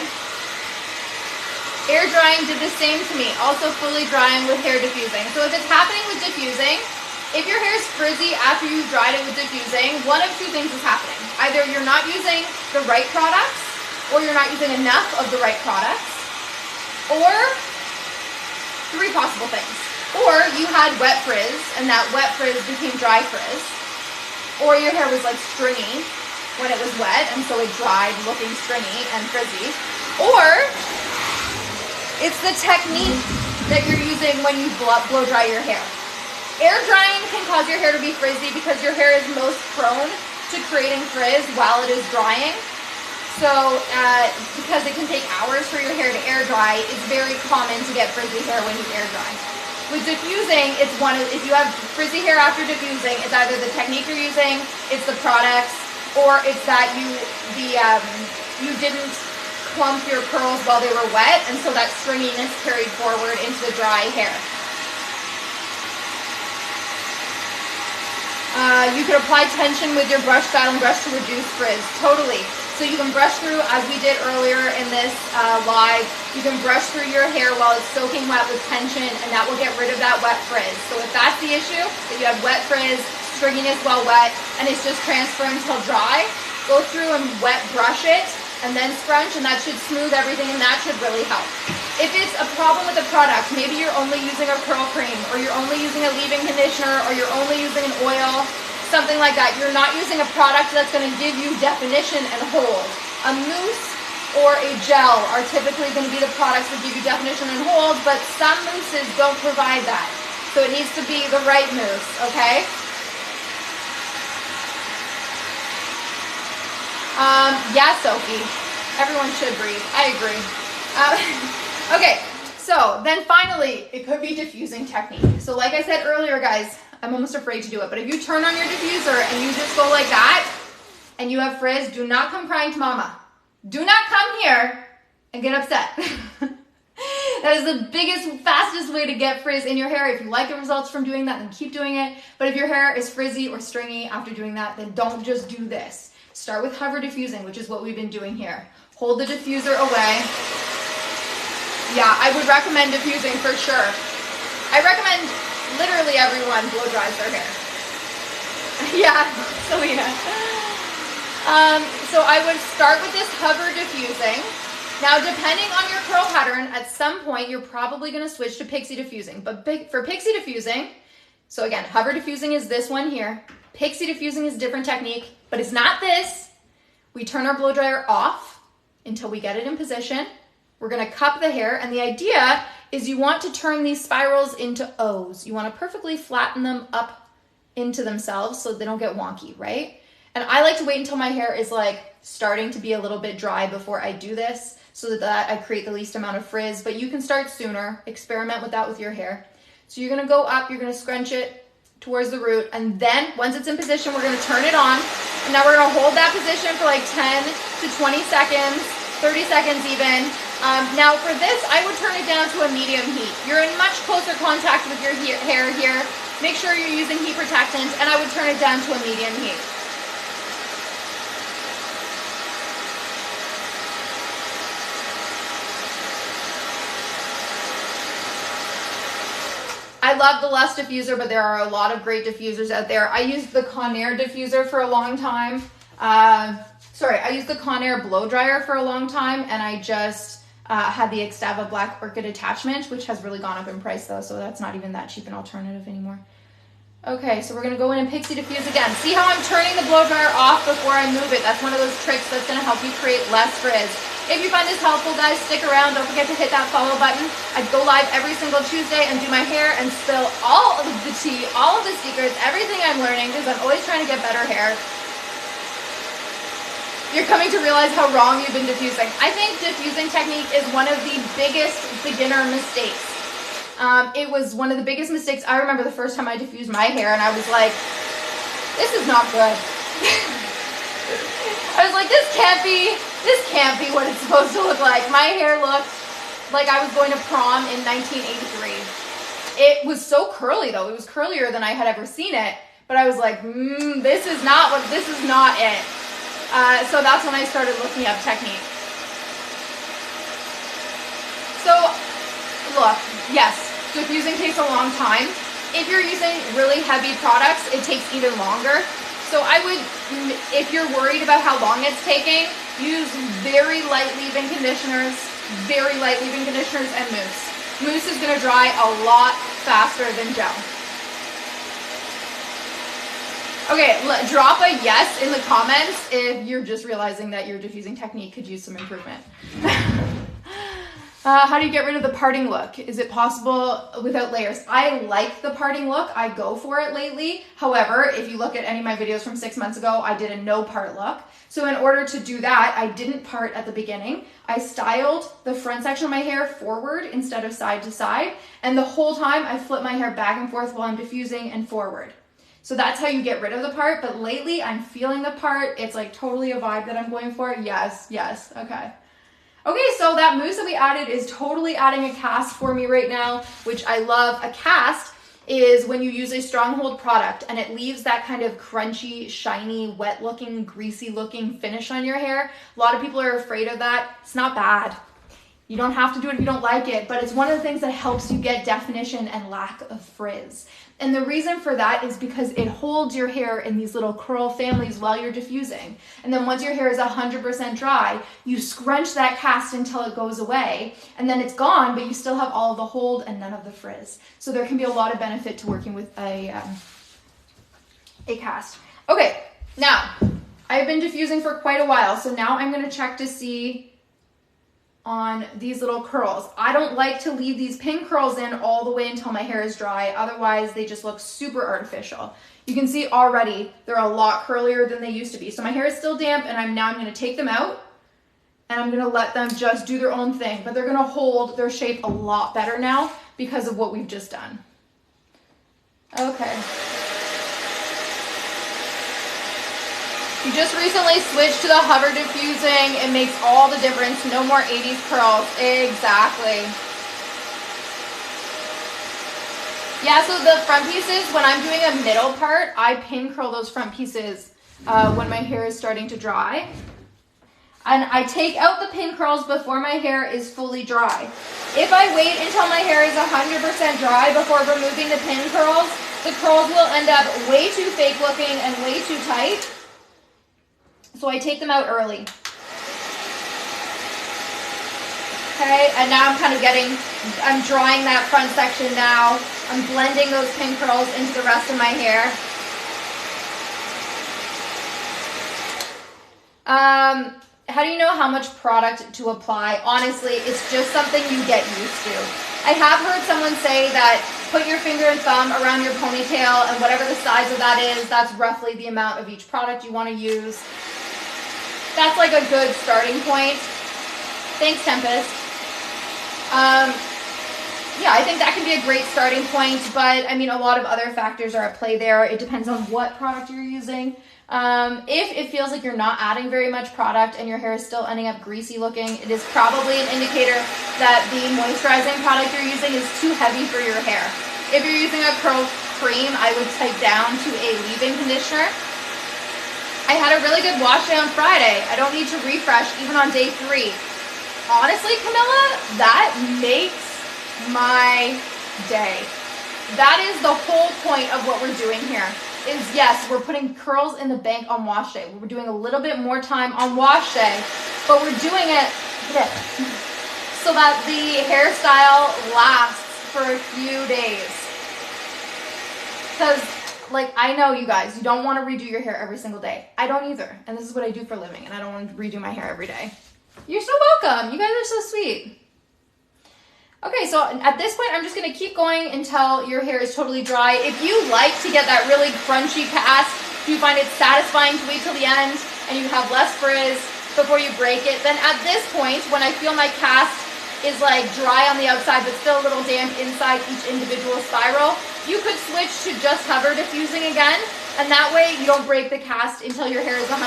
Air drying did the same to me, also fully drying with hair diffusing. So if it's happening with diffusing, if your hair is frizzy after you've dried it with diffusing, one of two things is happening. Either you're not using the right products, or you're not using enough of the right products, or three possible things. Or you had wet frizz, and that wet frizz became dry frizz, or your hair was like stringy when it was wet, and so it dried looking stringy and frizzy, or it's the technique that you're using when you blow dry your hair. Air drying can cause your hair to be frizzy because your hair is most prone to creating frizz while it is drying. So because it can take hours for your hair to air dry, it's very common to get frizzy hair when you air dry. With diffusing, it's if you have frizzy hair after diffusing, it's either the technique you're using, it's the products, or it's that you didn't clump your curls while they were wet, and so that stringiness carried forward into the dry hair. You could apply tension with your brush style and brush to reduce frizz. Totally. So you can brush through, as we did earlier in this live, you can brush through your hair while it's soaking wet with tension, and that will get rid of that wet frizz. So if that's the issue, that you have wet frizz, stringiness while wet, and it's just transferring until dry, go through and wet brush it, and then scrunch, and that should smooth everything, and that should really help. If it's a problem with the product, maybe you're only using a curl cream, or you're only using a leave-in conditioner, or you're only using an oil, something like that. You're not using a product that's going to give you definition and hold. A mousse or a gel are typically going to be the products that give you definition and hold, but some mousses don't provide that. So it needs to be the right mousse, okay? Yeah, Sophie. Everyone should breathe. I agree. Okay, so then finally, it could be diffusing technique. So like I said earlier, guys, I'm almost afraid to do it, but if you turn on your diffuser and you just go like that, and you have frizz, do not come crying to mama. Do not come here and get upset. That is the biggest, fastest way to get frizz in your hair. If you like the results from doing that, then keep doing it. But if your hair is frizzy or stringy after doing that, then don't just do this. Start with hover diffusing, which is what we've been doing here. Hold the diffuser away. Yeah, I would recommend diffusing for sure. I recommend literally everyone blow dries their hair. Yeah, Selena. So I would start with this hover diffusing. Now, depending on your curl pattern, at some point, you're probably going to switch to pixie diffusing. But for pixie diffusing, so again, hover diffusing is this one here. Pixie diffusing is a different technique, but it's not this. We turn our blow dryer off until we get it in position. We're going to cup the hair, and the idea is you want to turn these spirals into O's. You want to perfectly flatten them up into themselves so they don't get wonky, right? And I like to wait until my hair is like starting to be a little bit dry before I do this so that I create the least amount of frizz, but you can start sooner. Experiment with that with your hair. So you're going to go up, you're going to scrunch it towards the root, and then once it's in position, we're going to turn it on. And now we're going to hold that position for like 10 to 20 seconds, 30 seconds even. Now for this, I would turn it down to a medium heat. You're in much closer contact with your hair here. Make sure you're using heat protectant, and I would turn it down to a medium heat. I love the Lust diffuser, but there are a lot of great diffusers out there. I used the Conair diffuser for a long time. I used the Conair blow dryer for a long time, and I just had the Extava Black Orchid attachment, which has really gone up in price though, so that's not even that cheap an alternative anymore. Okay, so we're gonna go in and pixie diffuse again. See how I'm turning the blow dryer off before I move it? That's one of those tricks that's gonna help you create less frizz. If you find this helpful, guys, stick around. Don't forget to hit that follow button. I go live every single Tuesday and do my hair and spill all of the tea, all of the secrets, everything I'm learning, because I'm always trying to get better hair. You're coming to realize how wrong you've been diffusing. I think diffusing technique is one of the biggest beginner mistakes. It was one of the biggest mistakes. I remember the first time I diffused my hair and I was like, this is not good. I was like, this can't be what it's supposed to look like. My hair looked like I was going to prom in 1983. It was so curly though. It was curlier than I had ever seen it. But I was like, this is not it. So that's when I started looking up technique. So look, yes, diffusing takes a long time. If you're using really heavy products, it takes even longer. So I would, if you're worried about how long it's taking, use very light leave-in conditioners, and mousse. Mousse is going to dry a lot faster than gel. Okay, drop a yes in the comments if you're just realizing that your diffusing technique could use some improvement. How do you get rid of the parting look? Is it possible without layers? I like the parting look. I go for it lately. However, if you look at any of my videos from 6 months ago, I did a no part look. So in order to do that, I didn't part at the beginning. I styled the front section of my hair forward instead of side to side. And the whole time I flip my hair back and forth while I'm diffusing and forward. So that's how you get rid of the part. But lately I'm feeling the part. It's like totally a vibe that I'm going for. Yes, okay. Okay, so that mousse that we added is totally adding a cast for me right now, which I love. A cast is when you use a stronghold product and it leaves that kind of crunchy, shiny, wet looking, greasy looking finish on your hair. A lot of people are afraid of that. It's not bad. You don't have to do it if you don't like it, but it's one of the things that helps you get definition and lack of frizz. And the reason for that is because it holds your hair in these little curl families while you're diffusing. And then once your hair is 100% dry, you scrunch that cast until it goes away, and then it's gone, but you still have all of the hold and none of the frizz. So there can be a lot of benefit to working with a cast. Okay, now, I've been diffusing for quite a while, so now I'm gonna check to see on these little curls. I don't like to leave these pin curls in all the way until my hair is dry. Otherwise, they just look super artificial. You can see already they're a lot curlier than they used to be. So my hair is still damp, and I'm going to take them out and I'm going to let them just do their own thing. But they're going to hold their shape a lot better now because of what we've just done. Okay. You just recently switched to the hover diffusing. It makes all the difference. No more 80s curls. Exactly. Yeah, so the front pieces, when I'm doing a middle part, I pin curl those front pieces when my hair is starting to dry. And I take out the pin curls before my hair is fully dry. If I wait until my hair is 100% dry before removing the pin curls, the curls will end up way too fake looking and way too tight. So I take them out early. Okay, and now I'm I'm drying that front section now. I'm blending those pin curls into the rest of my hair. How do you know how much product to apply? Honestly, it's just something you get used to. I have heard someone say that put your finger and thumb around your ponytail, and whatever the size of that is, that's roughly the amount of each product you want to use. That's like a good starting point. Thanks, Tempest. Yeah, I think that can be a great starting point, but I mean, a lot of other factors are at play there. It depends on what product you're using. If it feels like you're not adding very much product and your hair is still ending up greasy looking, it is probably an indicator that the moisturizing product you're using is too heavy for your hair. If you're using a curl cream, I would type down to a leave-in conditioner. I had a really good wash day on Friday. I don't need to refresh even on day 3. Honestly, Camilla, that makes my day. That is the whole point of what we're doing here. Is yes, we're putting curls in the bank on wash day. We're doing a little bit more time on wash day, but we're doing it so that the hairstyle lasts for a few days. Because, like, I know you guys, you don't want to redo your hair every single day. I don't either. And this is what I do for a living, and I don't want to redo my hair every day. You're so welcome. You guys are so sweet. Okay, so at this point, I'm just going to keep going until your hair is totally dry. If you like to get that really crunchy cast, if you find it satisfying to wait till the end and you have less frizz before you break it, then at this point, when I feel my cast is like dry on the outside but still a little damp inside each individual spiral, you could switch to just hover diffusing again. And that way you don't break the cast until your hair is 100%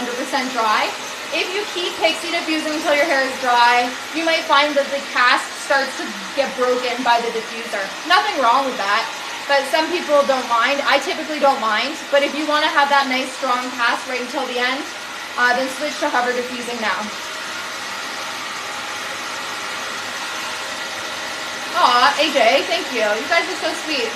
dry. If you keep pixie diffusing until your hair is dry, you might find that the cast starts to get broken by the diffuser. Nothing wrong with that, but some people don't mind. I typically don't mind, but if you want to have that nice strong cast right until the end, then switch to hover diffusing now. Aw, AJ, thank you. You guys are so sweet.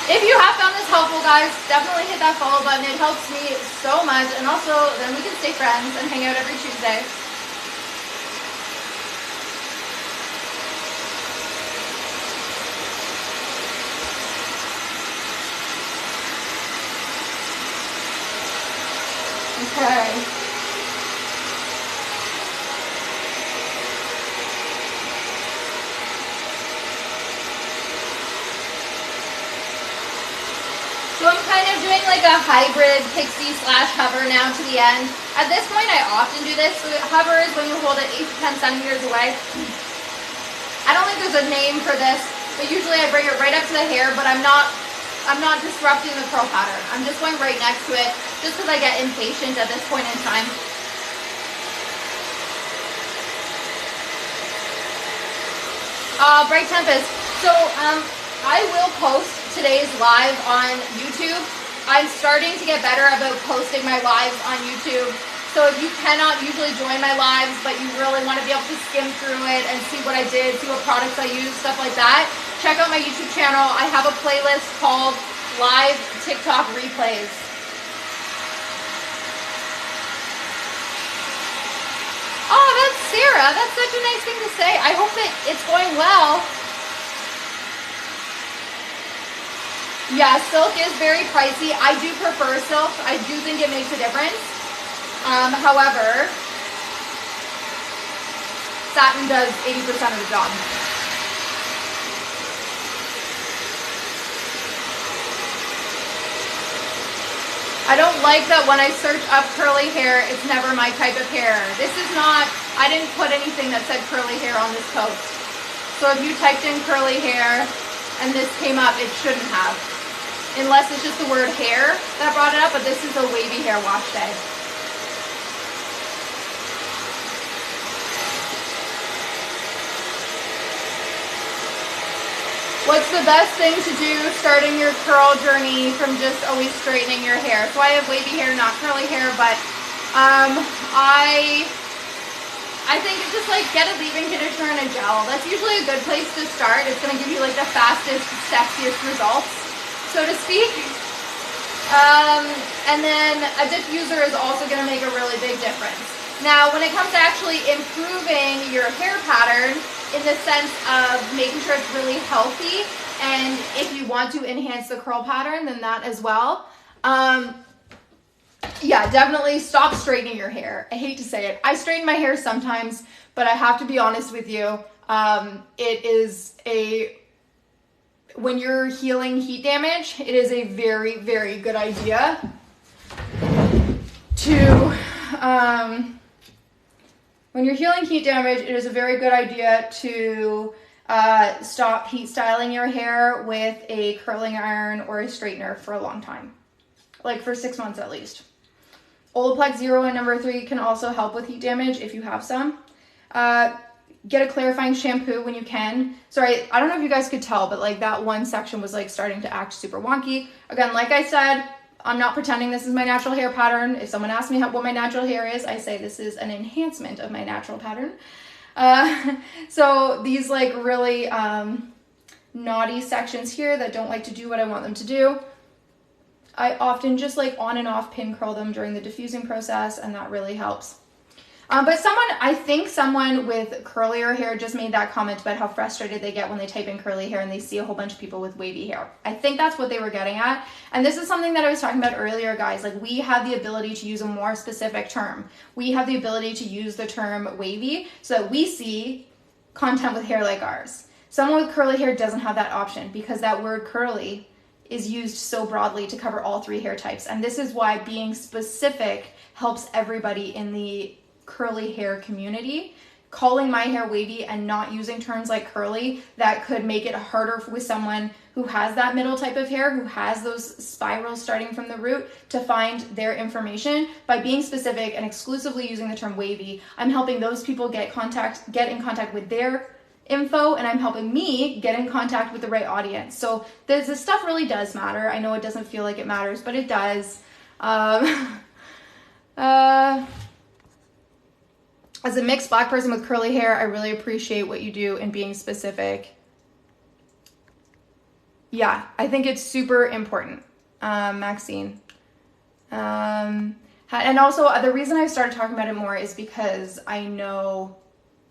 If you have found this helpful, guys, definitely hit that follow button. It helps me so much. And also, then we can stay friends and hang out every Tuesday. Okay. So I'm kind of doing like a hybrid pixie slash hover now to the end. At this point, I often do this. So hover is when you hold it 8 to 10 centimeters away. I don't think there's a name for this, but usually I bring it right up to the hair, but I'm not disrupting the curl pattern. I'm just going right next to it just because I get impatient at this point in time. Bright Tempest. So I will post today's live on YouTube. I'm starting to get better about posting my lives on YouTube. So if you cannot usually join my lives, but you really want to be able to skim through it and see what I did, see what products I use, stuff like that, check out my YouTube channel. I have a playlist called Live TikTok Replays. Oh, that's Sarah. That's such a nice thing to say. I hope that it's going well. Yeah, silk is very pricey. I do prefer silk. I do think it makes a difference. However, satin does 80% of the job. I don't like that when I search up curly hair, it's never my type of hair. This is not, I didn't put anything that said curly hair on this post. So if you typed in curly hair and this came up, it shouldn't have. Unless it's just the word hair that brought it up, but this is a wavy hair wash day. What's the best thing to do starting your curl journey from just always straightening your hair? So I have wavy hair, not curly hair, but I think it's just like get a leave-in conditioner and a gel. That's usually a good place to start. It's going to give you like the fastest, sexiest results, so to speak. And then a diffuser is also going to make a really big difference. Now, when it comes to actually improving your hair pattern, in the sense of making sure it's really healthy, and if you want to enhance the curl pattern, then that as well. Yeah, definitely stop straightening your hair. I hate to say it. I straighten my hair sometimes, but I have to be honest with you. It is when you're healing heat damage, it is a very, very good idea to, when you're healing heat damage, it is a very good idea to stop heat styling your hair with a curling iron or a straightener for a long time, like for 6 months at least. Olaplex 0 and number 3 can also help with heat damage if you have some. Get a clarifying shampoo when you can. Sorry, I don't know if you guys could tell, but like that one section was like starting to act super wonky. Again, like I said, I'm not pretending this is my natural hair pattern. If someone asks me what my natural hair is, I say this is an enhancement of my natural pattern. So these like really naughty sections here that don't like to do what I want them to do, I often just like on and off pin curl them during the diffusing process, and that really helps. But I think someone with curlier hair just made that comment about how frustrated they get when they type in curly hair and they see a whole bunch of people with wavy hair. I think that's what they were getting at. And this is something that I was talking about earlier, guys. Like, we have the ability to use a more specific term. We have the ability to use the term wavy so that we see content with hair like ours. Someone with curly hair doesn't have that option because that word curly is used so broadly to cover all 3 hair types. And this is why being specific helps everybody in the curly hair community calling my hair wavy and not using terms like curly that could make it harder with someone who has that middle type of hair, who has those spirals starting from the root, to find their information. By being specific and exclusively using the term wavy, I'm helping those people get in contact with their info, and I'm helping me get in contact with the right audience. So this stuff really does matter. I know it doesn't feel like it matters, but it does. As a mixed black person with curly hair, I really appreciate what you do in being specific. Yeah, I think it's super important, Maxine. And also, the reason I started talking about it more is because I know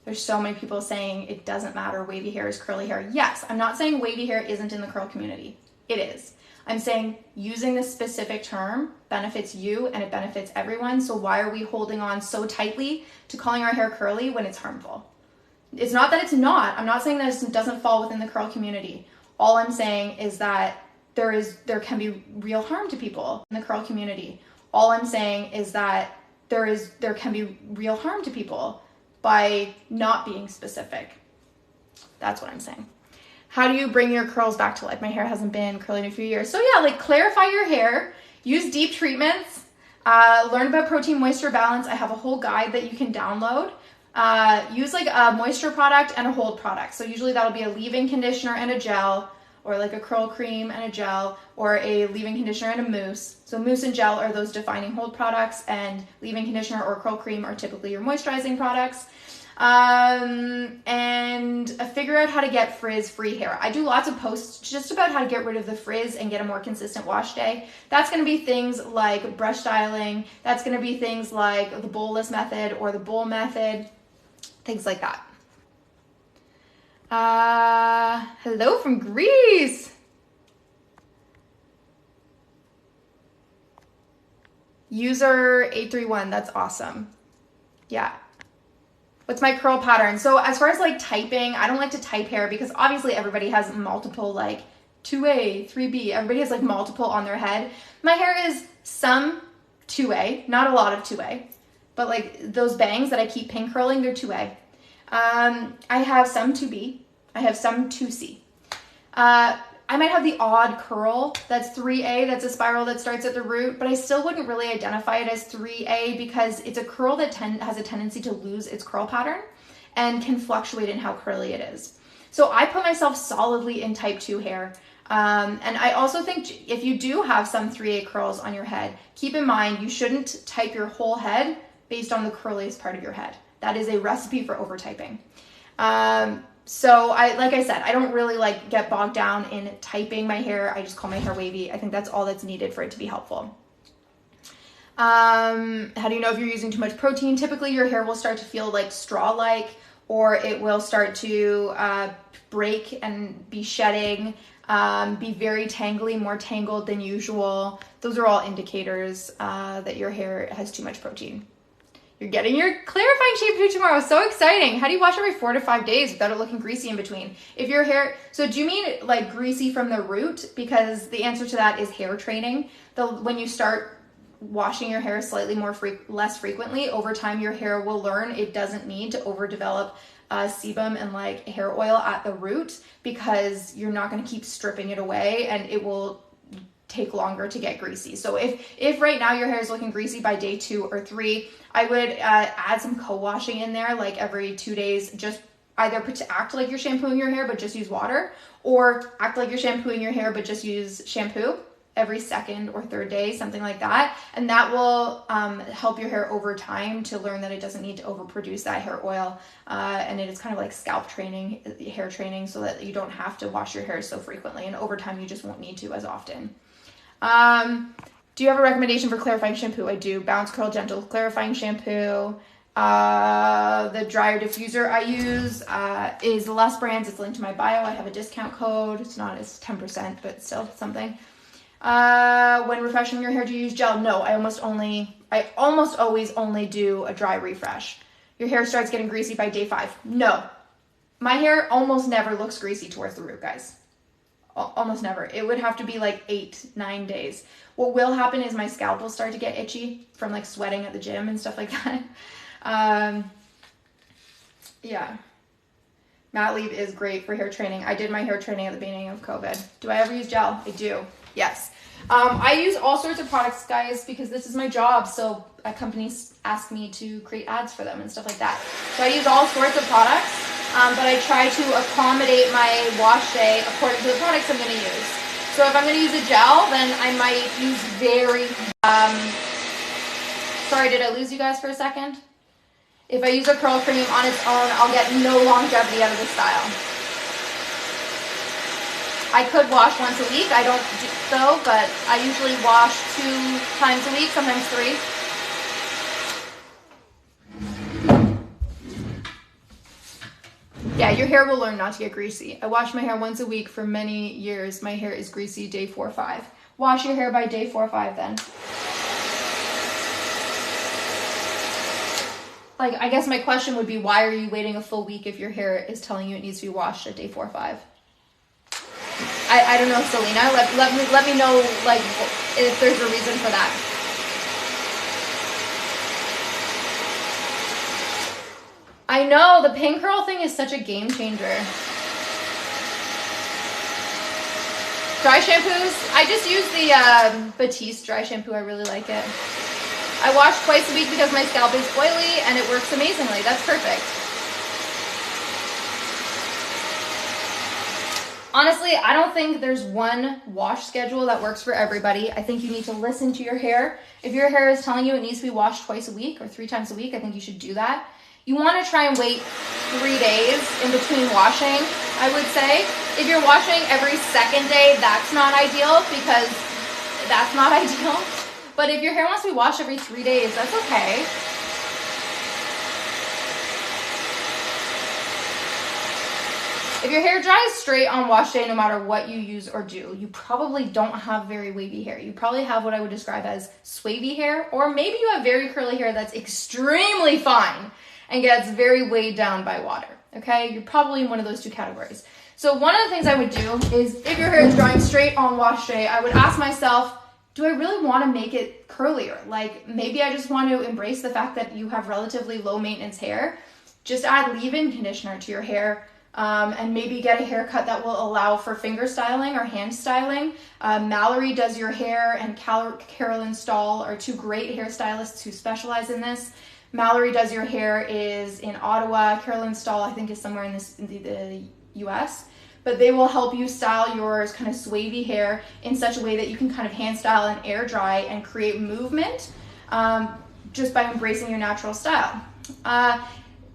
there's so many people saying it doesn't matter, wavy hair is curly hair. Yes, I'm not saying wavy hair isn't in the curl community. It is. I'm saying using this specific term benefits you and it benefits everyone. So why are we holding on so tightly to calling our hair curly when it's harmful? It's not that it's not. I'm not saying that it doesn't fall within the curl community. All I'm saying is that there can be real harm to people in the curl community. All I'm saying is that there can be real harm to people by not being specific. That's what I'm saying. How do you bring your curls back to life? My hair hasn't been curly in a few years. So yeah, like clarify your hair, use deep treatments, learn about protein moisture balance. I have a whole guide that you can download. Use like a moisture product and a hold product. So usually that'll be a leave-in conditioner and a gel, or like a curl cream and a gel, or a leave-in conditioner and a mousse. So mousse and gel are those defining hold products, and leave-in conditioner or curl cream are typically your moisturizing products. And figure out how to get frizz-free hair. I do lots of posts just about how to get rid of the frizz and get a more consistent wash day. That's going to be things like brush styling. That's going to be things like the bowlless method or the bowl method, things like that. Hello from Greece. User 831, that's awesome. Yeah. What's my curl pattern? So as far as like typing, I don't like to type hair because obviously everybody has multiple, like 2A, 3B. Everybody has like multiple on their head. My hair is some 2A, not a lot of 2A, but like those bangs that I keep pin curling, they're 2A. I have some 2B. I have some 2C. I might have the odd curl that's 3A, that's a spiral that starts at the root, but I still wouldn't really identify it as 3A because it's a curl that has a tendency to lose its curl pattern and can fluctuate in how curly it is. So I put myself solidly in type 2 hair. And I also think if you do have some 3A curls on your head, keep in mind you shouldn't type your whole head based on the curliest part of your head. That is a recipe for over-typing. So like I said, I don't really like get bogged down in typing my hair. I just call my hair wavy. I think that's all that's needed for it to be helpful. How do you know if you're using too much protein? Typically your hair will start to feel like straw-like, or it will start to break and be shedding, be very tangly, more tangled than usual. Those are all indicators that your hair has too much protein. You're getting your clarifying shampoo tomorrow. So exciting. How do you wash every 4 to 5 days without it looking greasy in between? If your hair, so do you mean like greasy from the root? Because the answer to that is hair training. When you start washing your hair slightly less frequently, over time your hair will learn it doesn't need to overdevelop sebum and like hair oil at the root, because you're not going to keep stripping it away and it will take longer to get greasy. So if right now your hair is looking greasy by day 2 or 3, I would add some co-washing in there, like every 2 days, just either to act like you're shampooing your hair but just use water, or act like you're shampooing your hair but just use shampoo every 2nd or 3rd day, something like that. And that will help your hair over time to learn that it doesn't need to overproduce that hair oil. And it is kind of like scalp training, hair training, so that you don't have to wash your hair so frequently. And over time, you just won't need to as often. Do you have a recommendation for clarifying shampoo? I do. Bounce Curl Gentle Clarifying Shampoo. The dryer diffuser I use is Less Brands. It's linked to my bio. I have a discount code. It's 10%, but still something. When refreshing your hair, do you use gel? No, I almost always only do a dry refresh. Your hair starts getting greasy by day 5. No, my hair almost never looks greasy towards the root, guys. Almost never. It would have to be like 8-9 days. What will happen is my scalp will start to get itchy from like sweating at the gym and stuff like that. Yeah. Mat leave is great for hair training. I did my hair training at the beginning of COVID. Do I ever use gel? I do. Yes. I use all sorts of products, guys, because this is my job. So companies ask me to create ads for them and stuff like that. So I use all sorts of products, but I try to accommodate my wash day according to the products I'm going to use. So if I'm going to use a gel, then I might use very... sorry, did I lose you guys for a second? If I use a curl cream on its own, I'll get no longevity out of the style. I could wash once a week. I don't do so, but I usually wash 2 times a week, sometimes 3. Yeah, your hair will learn not to get greasy. I wash my hair once a week for many years. My hair is greasy day 4 or 5. Wash your hair by day 4 or 5 then. Like, I guess my question would be, why are you waiting a full week if your hair is telling you it needs to be washed at day 4 or 5? I don't know, Selena. Let me know, like, if there's a reason for that. I know, the pin curl thing is such a game changer. Dry shampoos, I just use the Batiste dry shampoo. I really like it. I wash twice a week because my scalp is oily and it works amazingly. That's perfect. Honestly, I don't think there's one wash schedule that works for everybody. I think you need to listen to your hair. If your hair is telling you it needs to be washed twice a week or 3 times a week, I think you should do that. You want to try and wait 3 days in between washing, I would say. If you're washing every second day, that's not ideal because that's not ideal. But if your hair wants to be washed every 3 days, that's okay. If your hair dries straight on wash day, no matter what you use or do, you probably don't have very wavy hair. You probably have what I would describe as swavy hair, or maybe you have very curly hair that's extremely fine and gets very weighed down by water, okay? You're probably in one of those 2 categories. So one of the things I would do is, if your hair is drying straight on wash day, I would ask myself, do I really want to make it curlier? Like, maybe I just want to embrace the fact that you have relatively low maintenance hair. Just add leave-in conditioner to your hair. And maybe get a haircut that will allow for finger styling or hand styling. Mallory does your hair, and Carolyn Stahl are 2 great hairstylists who specialize in this. Mallory does your hair is in Ottawa. Carolyn Stahl, I think, is somewhere in the US. But they will help you style yours kind of swavy hair in such a way that you can kind of hand style and air dry and create movement just by embracing your natural style.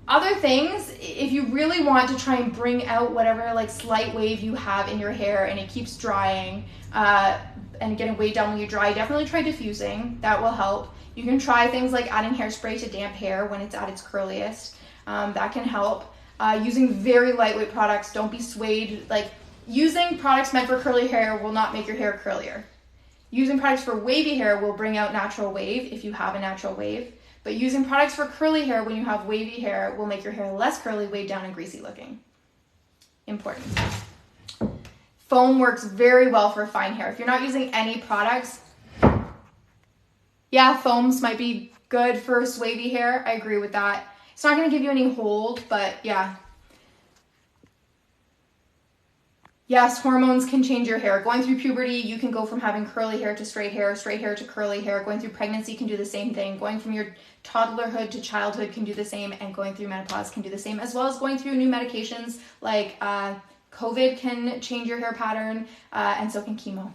Other things, if you really want to try and bring out whatever like slight wave you have in your hair and it keeps drying and getting weighed down when you dry, definitely try diffusing. That will help. You can try things like adding hairspray to damp hair when it's at its curliest. That can help. Using very lightweight products, don't be swayed. Like, using products meant for curly hair will not make your hair curlier. Using products for wavy hair will bring out natural wave if you have a natural wave. But using products for curly hair when you have wavy hair will make your hair less curly, weighed down, and greasy looking. Important. Foam works very well for fine hair. If you're not using any products, yeah, foams might be good for wavy hair. I agree with that. It's not going to give you any hold, but yeah. Yes, hormones can change your hair. Going through puberty, you can go from having curly hair to straight hair to curly hair. Going through pregnancy can do the same thing. Going from your toddlerhood to childhood can do the same, and going through menopause can do the same, as well as going through new medications like COVID can change your hair pattern, and so can chemo.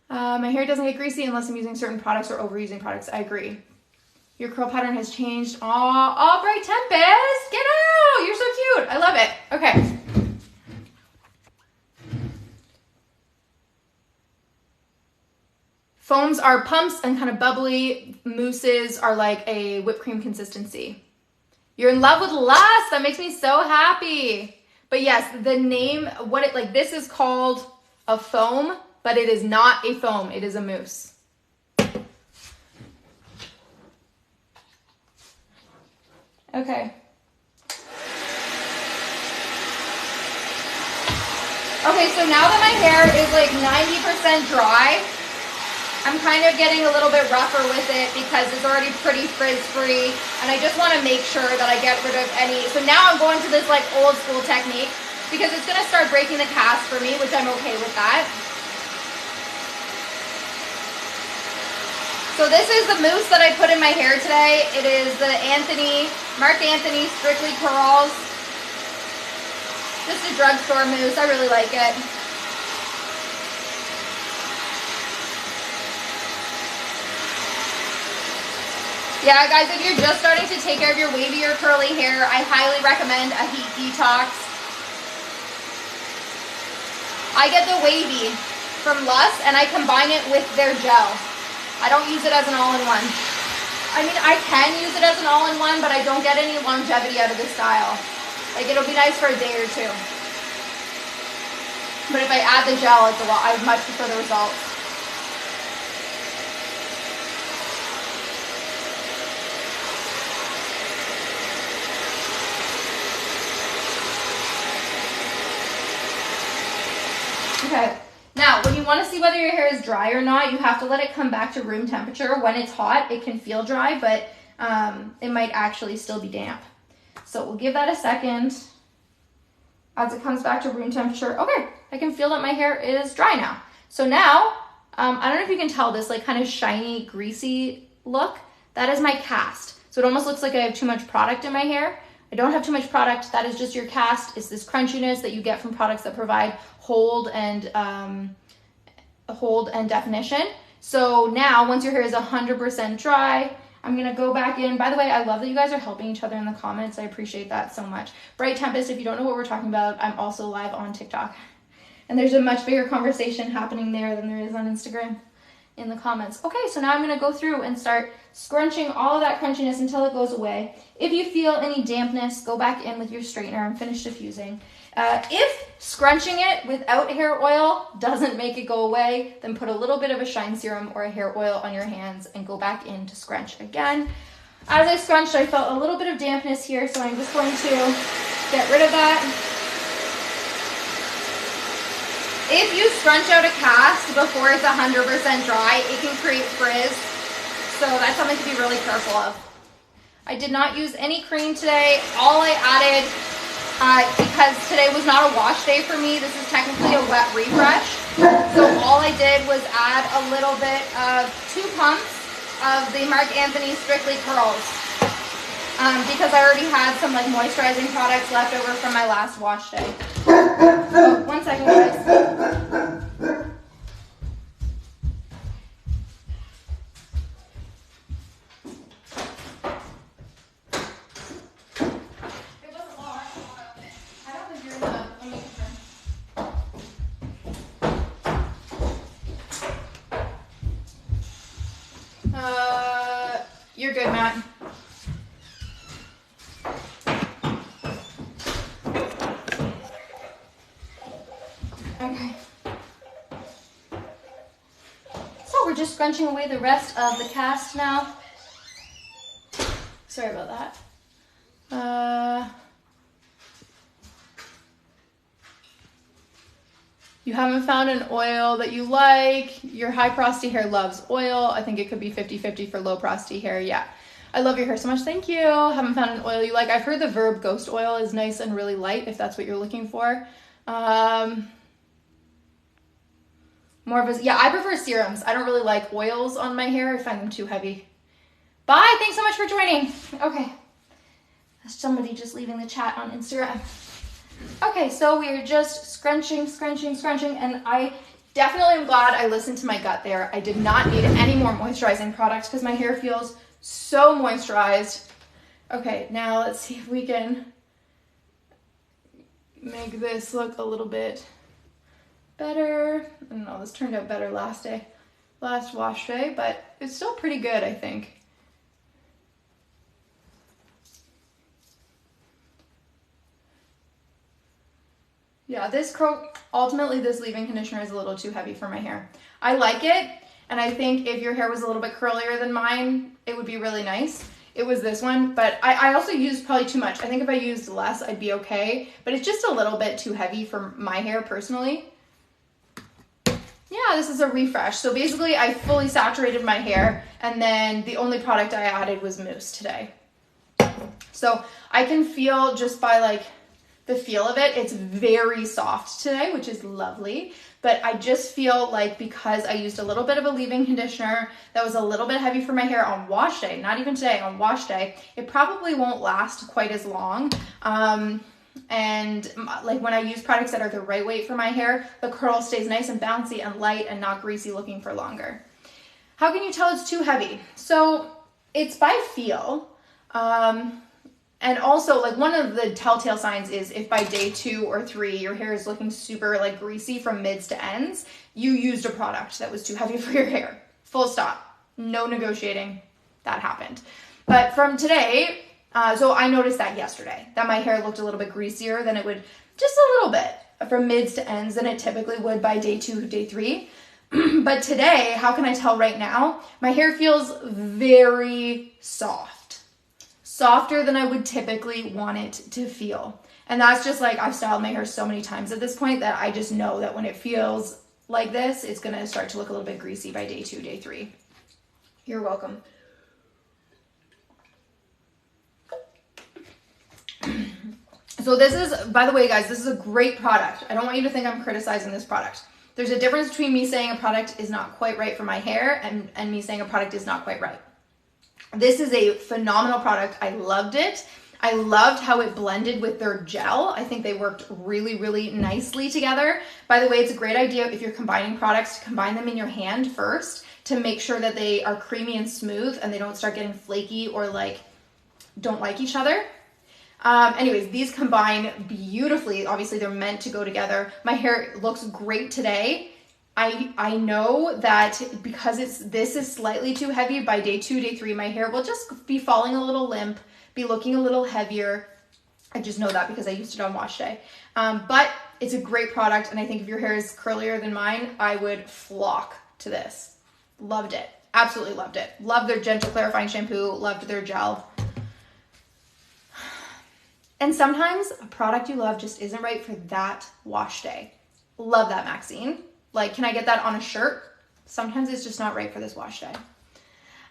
My hair doesn't get greasy unless I'm using certain products or overusing products. I agree. Your curl pattern has changed. Aw, Bright Tempest, get out! You're so cute. I love it. Okay. Foams are pumps and kind of bubbly. Mousses are like a whipped cream consistency. You're in love with Lust. That makes me so happy. But yes, the name, this is called a foam, but it is not a foam. It is a mousse. Okay. Okay, so now that my hair is like 90% dry, I'm kind of getting a little bit rougher with it because it's already pretty frizz-free, and I just want to make sure that I get rid of any. So now I'm going to this like old school technique because it's going to start breaking the cast for me, which I'm okay with that. So this is the mousse that I put in my hair today. It is the Marc Anthony Strictly Curls. Just a drugstore mousse. I really like it. Yeah, guys, if you're just starting to take care of your wavy or curly hair, I highly recommend a heat detox. I get the Wavy from Lust, and I combine it with their gel. I don't use it as an all-in-one. I mean, I can use it as an all-in-one, but I don't get any longevity out of this style. Like, it'll be nice for a day or two. But if I add the gel, it's a lot. I much prefer the results. Okay, now when you want to see whether your hair is dry or not, you have to let it come back to room temperature. When it's hot, it can feel dry, but it might actually still be damp. So we'll give that a second as it comes back to room temperature. Okay, I can feel that my hair is dry now. So now, I don't know if you can tell this like kind of shiny, greasy look. That is my cast. So it almost looks like I have too much product in my hair. I don't have too much product. That is just your cast. It's this crunchiness that you get from products that provide hold and definition. So now, once your hair is 100% dry, I'm gonna go back in. By the way, I love that you guys are helping each other in the comments. I appreciate that so much. Bright Tempest, if you don't know what we're talking about, I'm also live on TikTok. And there's a much bigger conversation happening there than there is on Instagram in the comments. Okay, so now I'm gonna go through and start scrunching all of that crunchiness until it goes away. If you feel any dampness, go back in with your straightener and finish diffusing. If scrunching it without hair oil doesn't make it go away, then put a little bit of a shine serum or a hair oil on your hands and go back in to scrunch again. As I scrunched, I felt a little bit of dampness here, so I'm just going to get rid of that. If you scrunch out a cast before it's 100% dry, it can create frizz, so that's something to be really careful of. I did not use any cream today. All I added, because today was not a wash day for me, this is technically a wet refresh. So all I did was add a little bit of 2 pumps of the Marc Anthony Strictly Curls. Because I already had some like moisturizing products left over from my last wash day. Oh, 1 second, guys. You're good, Matt. Okay. So we're just scrunching away the rest of the cast now. Sorry about that. You haven't found an oil that you like. Your high porosity hair loves oil. I think it could be 50-50 for low porosity hair. Yeah. I love your hair so much. Thank you. Haven't found an oil you like. I've heard the Verb Ghost Oil is nice and really light if that's what you're looking for. More of a, yeah, I prefer serums. I don't really like oils on my hair. I find them too heavy. Bye. Thanks so much for joining. Okay. That's somebody just leaving the chat on Instagram. Okay, so we are just scrunching, and I definitely am glad I listened to my gut there. I did not need any more moisturizing products because my hair feels so moisturized. Okay, now let's see if we can make this look a little bit better. I don't know, this turned out better last wash day, but it's still pretty good, I think. Yeah, ultimately this leave-in conditioner is a little too heavy for my hair. I like it, and I think if your hair was a little bit curlier than mine, it would be really nice. It was this one, but I also used probably too much. I think if I used less, I'd be okay, but it's just a little bit too heavy for my hair personally. Yeah, this is a refresh. So basically I fully saturated my hair, and then the only product I added was mousse today. So I can feel just by like the feel of it, it's very soft today, which is lovely. But I just feel like because I used a little bit of a leave-in conditioner that was a little bit heavy for my hair on wash day, not even today, on wash day, it probably won't last quite as long. And like when I use products that are the right weight for my hair, the curl stays nice and bouncy and light and not greasy looking for longer. How can you tell it's too heavy? So it's by feel. And also, like, one of the telltale signs is if by day 2 or 3 your hair is looking super like greasy from mids to ends, you used a product that was too heavy for your hair. Full stop. No negotiating. That happened. But from today, so I noticed that yesterday, that my hair looked a little bit greasier than it would, just a little bit, from mids to ends than it typically would by day 2, day 3. But today, how can I tell right now? My hair feels very soft. Softer than I would typically want it to feel. And that's just like, I've styled my hair so many times at this point that I just know that when it feels like this, it's gonna start to look a little bit greasy by day 2, day 3. You're welcome. So this is, by the way, guys, this is a great product. I don't want you to think I'm criticizing this product. There's a difference between me saying a product is not quite right for my hair and me saying a product is not quite right. This is a phenomenal product. I loved it. I loved how it blended with their gel. I think they worked really, really nicely together. By the way, it's a great idea if you're combining products to combine them in your hand first to make sure that they are creamy and smooth and they don't start getting flaky or like don't like each other. Anyways, these combine beautifully. Obviously, they're meant to go together. My hair looks great today. I know that because this is slightly too heavy, by day 2, day 3, my hair will just be falling a little limp, be looking a little heavier. I just know that because I used it on wash day. But it's a great product, and I think if your hair is curlier than mine, I would flock to this. Loved it. Absolutely loved it. Loved their gentle clarifying shampoo. Loved their gel. And sometimes a product you love just isn't right for that wash day. Love that, Maxine. Like, can I get that on a shirt? Sometimes it's just not right for this wash day.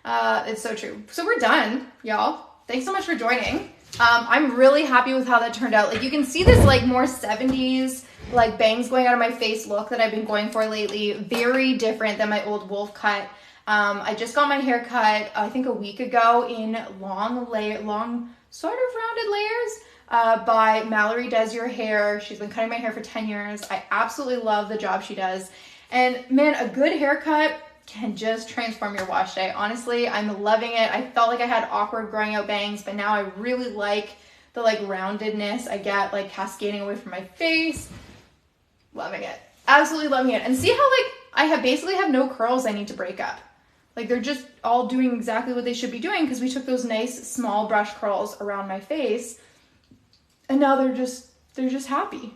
It's so true. So we're done, y'all. Thanks so much for joining. I'm really happy with how that turned out. Like, you can see this like more 70s, like bangs going out of my face look that I've been going for lately. Very different than my old wolf cut. I just got my hair cut, I think a week ago in long sort of rounded layers. By Mallory Does Your Hair. She's been cutting my hair for 10 years. I absolutely love the job she does. And man, a good haircut can just transform your wash day. Honestly, I'm loving it. I felt like I had awkward growing out bangs, but now I really like the like roundedness I get like cascading away from my face. Loving it. Absolutely loving it. And see how like I basically have no curls I need to break up. Like they're just all doing exactly what they should be doing because we took those nice small brush curls around my face. And now they're just happy.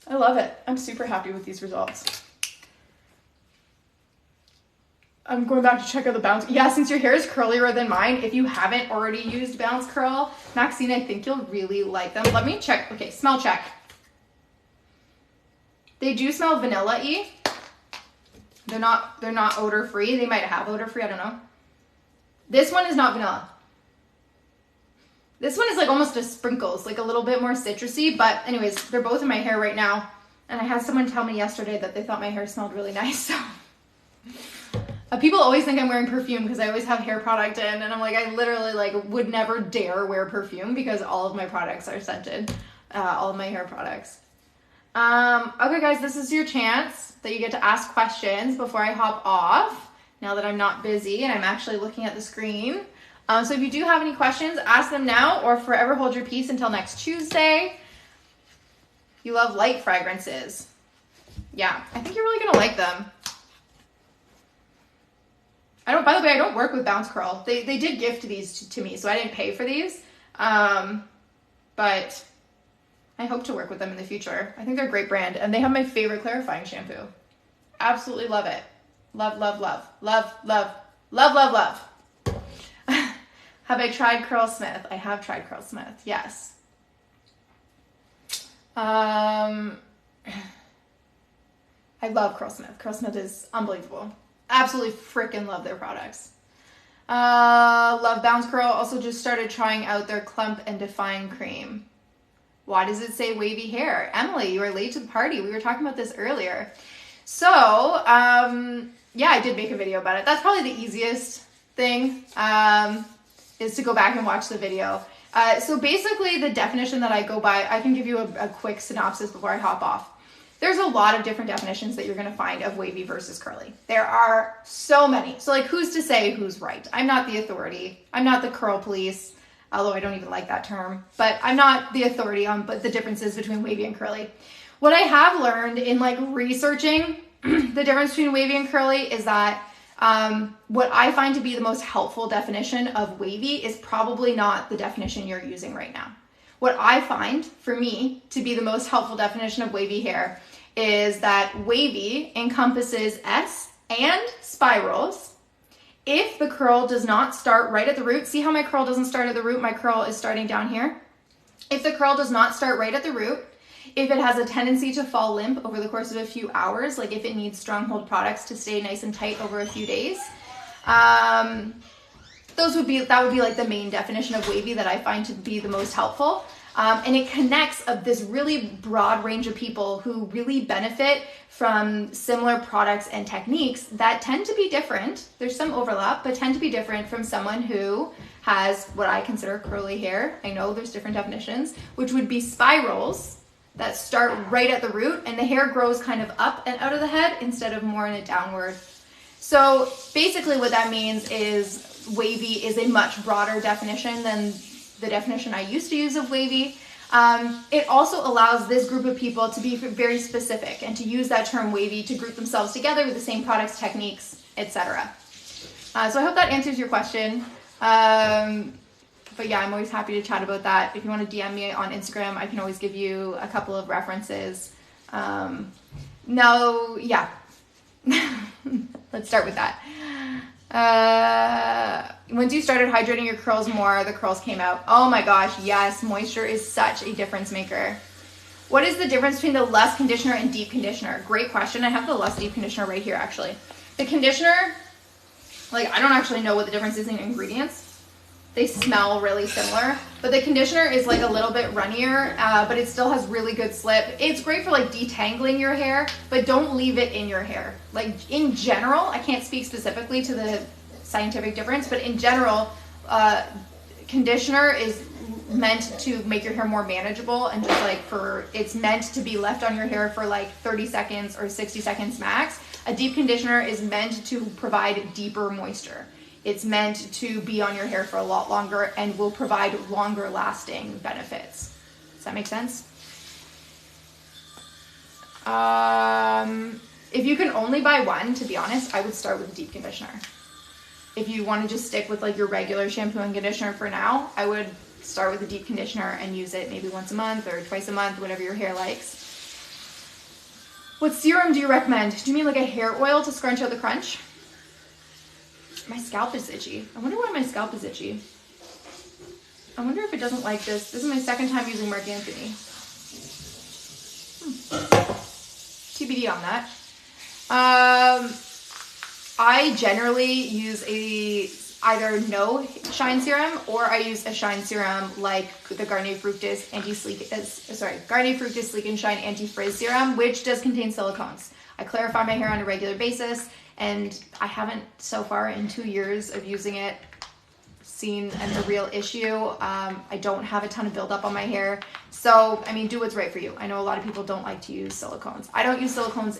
I love it. I'm super happy with these results. I'm going back to check out the bounce. Yeah, since your hair is curlier than mine, if you haven't already used Bounce Curl, Maxine, I think you'll really like them. Let me check. Okay, smell check. They do smell vanilla-y. They're not odor-free. They might have odor-free, I don't know. This one is not vanilla. This one is like almost a sprinkles, like a little bit more citrusy, but anyways, they're both in my hair right now. And I had someone tell me yesterday that they thought my hair smelled really nice, so. People always think I'm wearing perfume because I always have hair product in, and I'm like, I literally like would never dare wear perfume because all of my products are scented, all of my hair products. Okay guys, this is your chance that you get to ask questions before I hop off, now that I'm not busy and I'm actually looking at the screen. So if you do have any questions, ask them now or forever hold your peace until next Tuesday. You love light fragrances. Yeah, I think you're really gonna like them. By the way, I don't work with Bounce Curl. They did gift these to me, so I didn't pay for these. But I hope to work with them in the future. I think they're a great brand, and they have my favorite clarifying shampoo. Absolutely love it. Love, love, love. Love, love, love, love, love. Have I tried Curlsmith? I have tried Curlsmith, yes. Have I love Curlsmith. Curlsmith is unbelievable. Absolutely freaking love their products. Love Bounce Curl. Also just started trying out their Clump and Define Cream. Why does it say wavy hair? Emily, you are late to the party. We were talking about this earlier. So, yeah, I did make a video about it. That's probably the easiest thing, is to go back and watch the video. So basically the definition that I go by, I can give you a quick synopsis before I hop off. There's a lot of different definitions that you're going to find of wavy versus curly. There are so many. So like, who's to say who's right? I'm not the authority. I'm not the curl police, although I don't even like that term, but I'm not the authority on the differences between wavy and curly. What I have learned in like researching the difference between wavy and curly is that what I find to be the most helpful definition of wavy is probably not the definition you're using right now. What I find, for me, to be the most helpful definition of wavy hair is that wavy encompasses S and spirals. If the curl does not start right at the root, see how my curl doesn't start at the root, my curl is starting down here? If the curl does not start right at the root, if it has a tendency to fall limp over the course of a few hours, like if it needs stronghold products to stay nice and tight over a few days, that would be like the main definition of wavy that I find to be the most helpful. And it connects this really broad range of people who really benefit from similar products and techniques that tend to be different. There's some overlap, but tend to be different from someone who has what I consider curly hair. I know there's different definitions, which would be spirals that start right at the root, and the hair grows kind of up and out of the head instead of more in a downward. So basically what that means is wavy is a much broader definition than the definition I used to use of wavy. It also allows this group of people to be very specific and to use that term wavy to group themselves together with the same products, techniques, etc. So I hope that answers your question. But yeah, I'm always happy to chat about that. If you want to DM me on Instagram, I can always give you a couple of references. No, yeah. Let's start with that. Once you started hydrating your curls more, the curls came out. Oh my gosh, yes, moisture is such a difference maker. What is the difference between the Lush conditioner and deep conditioner? Great question. I have the Lush deep conditioner right here, actually. The conditioner, like, I don't actually know what the difference is in ingredients. They smell really similar, but the conditioner is like a little bit runnier, but it still has really good slip. It's great for like detangling your hair, but don't leave it in your hair. Like in general, I can't speak specifically to the scientific difference, but in general, conditioner is meant to make your hair more manageable, and just like it's meant to be left on your hair for like 30 seconds or 60 seconds max. A deep conditioner is meant to provide deeper moisture. It's meant to be on your hair for a lot longer and will provide longer lasting benefits. Does that make sense? If you can only buy one, to be honest, I would start with a deep conditioner. If you want to just stick with like your regular shampoo and conditioner for now, I would start with a deep conditioner and use it maybe once a month or twice a month, whatever your hair likes. What serum do you recommend? Do you mean like a hair oil to scrunch out the crunch? My scalp is itchy. I wonder why my scalp is itchy. I wonder if it doesn't like this. This is my second time using Marc Anthony. TBD on that. I generally use either no shine serum, or I use a shine serum like the Garnier Fructis Garnier Fructis Sleek and Shine Anti-Frizz Serum, which does contain silicones. I clarify my hair on a regular basis, and I haven't so far in 2 years of using it seen a real issue. I don't have a ton of buildup on my hair. So, I mean, do what's right for you. I know a lot of people don't like to use silicones. I don't use silicones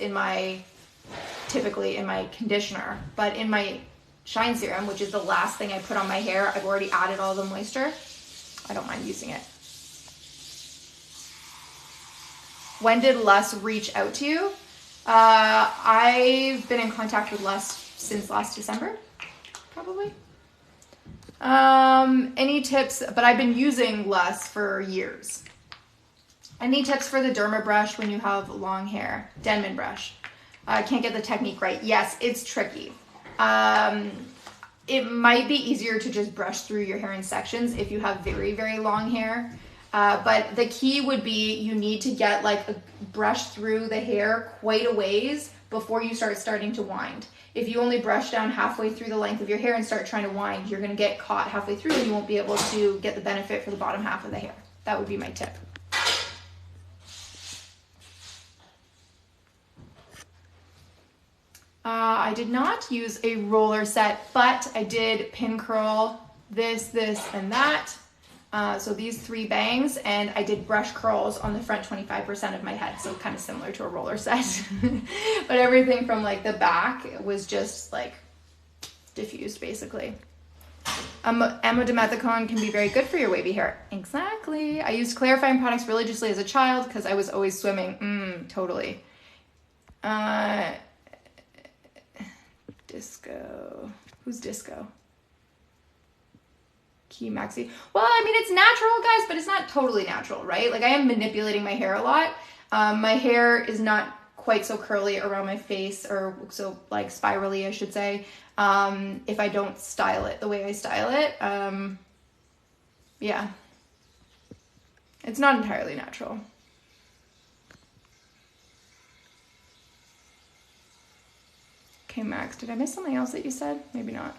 typically in my conditioner, but in my shine serum, which is the last thing I put on my hair, I've already added all the moisture. I don't mind using it. When did Lush reach out to you? I've been in contact with Lush since last December, probably. Any tips? But I've been using Lush for years. Any tips for the Derma brush when you have long hair? Denman brush. I can't get the technique right. Yes, it's tricky. It might be easier to just brush through your hair in sections if you have very, very long hair. But the key would be you need to get like a brush through the hair quite a ways before you starting to wind. If you only brush down halfway through the length of your hair and start trying to wind, you're gonna get caught halfway through and you won't be able to get the benefit for the bottom half of the hair. That would be my tip. I did not use a roller set, but I did pin curl this, and that. So these 3 bangs, and I did brush curls on the front 25% of my head, so kind of similar to a roller set. But everything from like the back was just like diffused basically. Amodimethicone can be very good for your wavy hair. Exactly. I used clarifying products religiously as a child because I was always swimming. Totally. Disco. Who's Disco? Key Maxi. Well, I mean, it's natural, guys, but it's not totally natural, right? Like I am manipulating my hair a lot. My hair is not quite so curly around my face, or so like spirally, I should say, if I don't style it the way I style it. Yeah. It's not entirely natural. Okay, Max, did I miss something else that you said? Maybe not.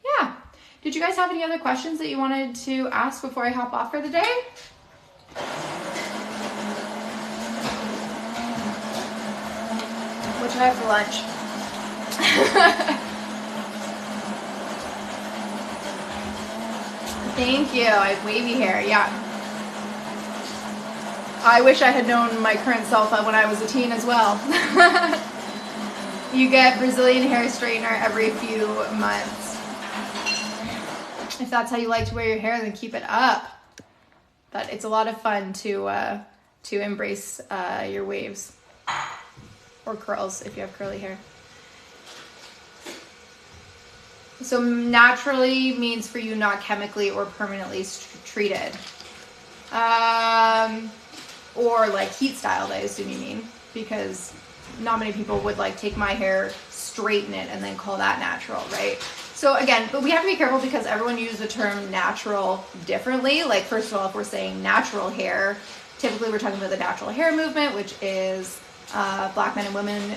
Yeah. Did you guys have any other questions that you wanted to ask before I hop off for the day? What should I have for lunch? Thank you. I have wavy hair. Yeah. I wish I had known my current self when I was a teen as well. You get Brazilian hair straightener every few months. If that's how you like to wear your hair, then keep it up. But it's a lot of fun to embrace your waves or curls if you have curly hair. So naturally means for you not chemically or permanently treated. Or like heat styled, I assume you mean, because not many people would like take my hair, straighten it, and then call that natural, right? So again, but we have to be careful because everyone uses the term natural differently. Like first of all, if we're saying natural hair, typically we're talking about the natural hair movement, which is Black men and women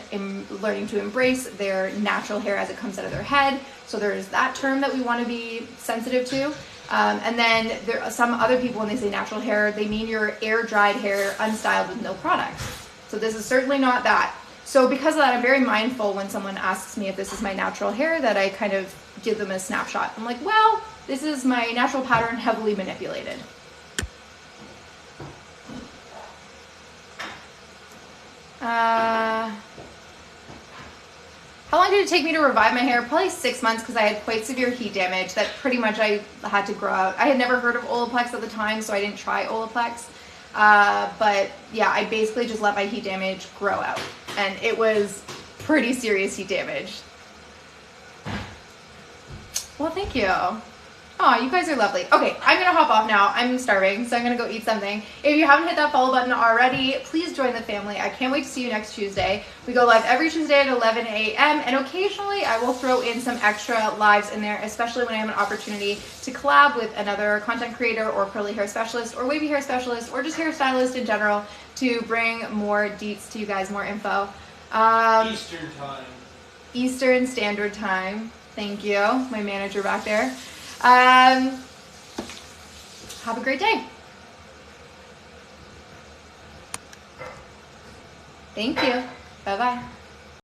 learning to embrace their natural hair as it comes out of their head. So there's that term that we want to be sensitive to. And then there are some other people, when they say natural hair, they mean your air-dried hair, unstyled with no product. So this is certainly not that. So because of that, I'm very mindful when someone asks me if this is my natural hair, that I kind of give them a snapshot. I'm like, well, this is my natural pattern, heavily manipulated. How long did it take me to revive my hair? Probably 6 months, because I had quite severe heat damage that pretty much I had to grow out. I had never heard of Olaplex at the time, so I didn't try Olaplex. But yeah, I basically just let my heat damage grow out. And it was pretty serious heat damage. Well, thank you. Oh, you guys are lovely. Okay, I'm gonna hop off now. I'm starving, so I'm gonna go eat something. If you haven't hit that follow button already, please join the family. I can't wait to see you next Tuesday. We go live every Tuesday at 11 a.m. and occasionally I will throw in some extra lives in there, especially when I have an opportunity to collab with another content creator or curly hair specialist or wavy hair specialist or just hairstylist in general to bring more deets to you guys, more info. Eastern time. Eastern Standard Time. Thank you, my manager back there. Have a great day. Thank you. Bye-bye.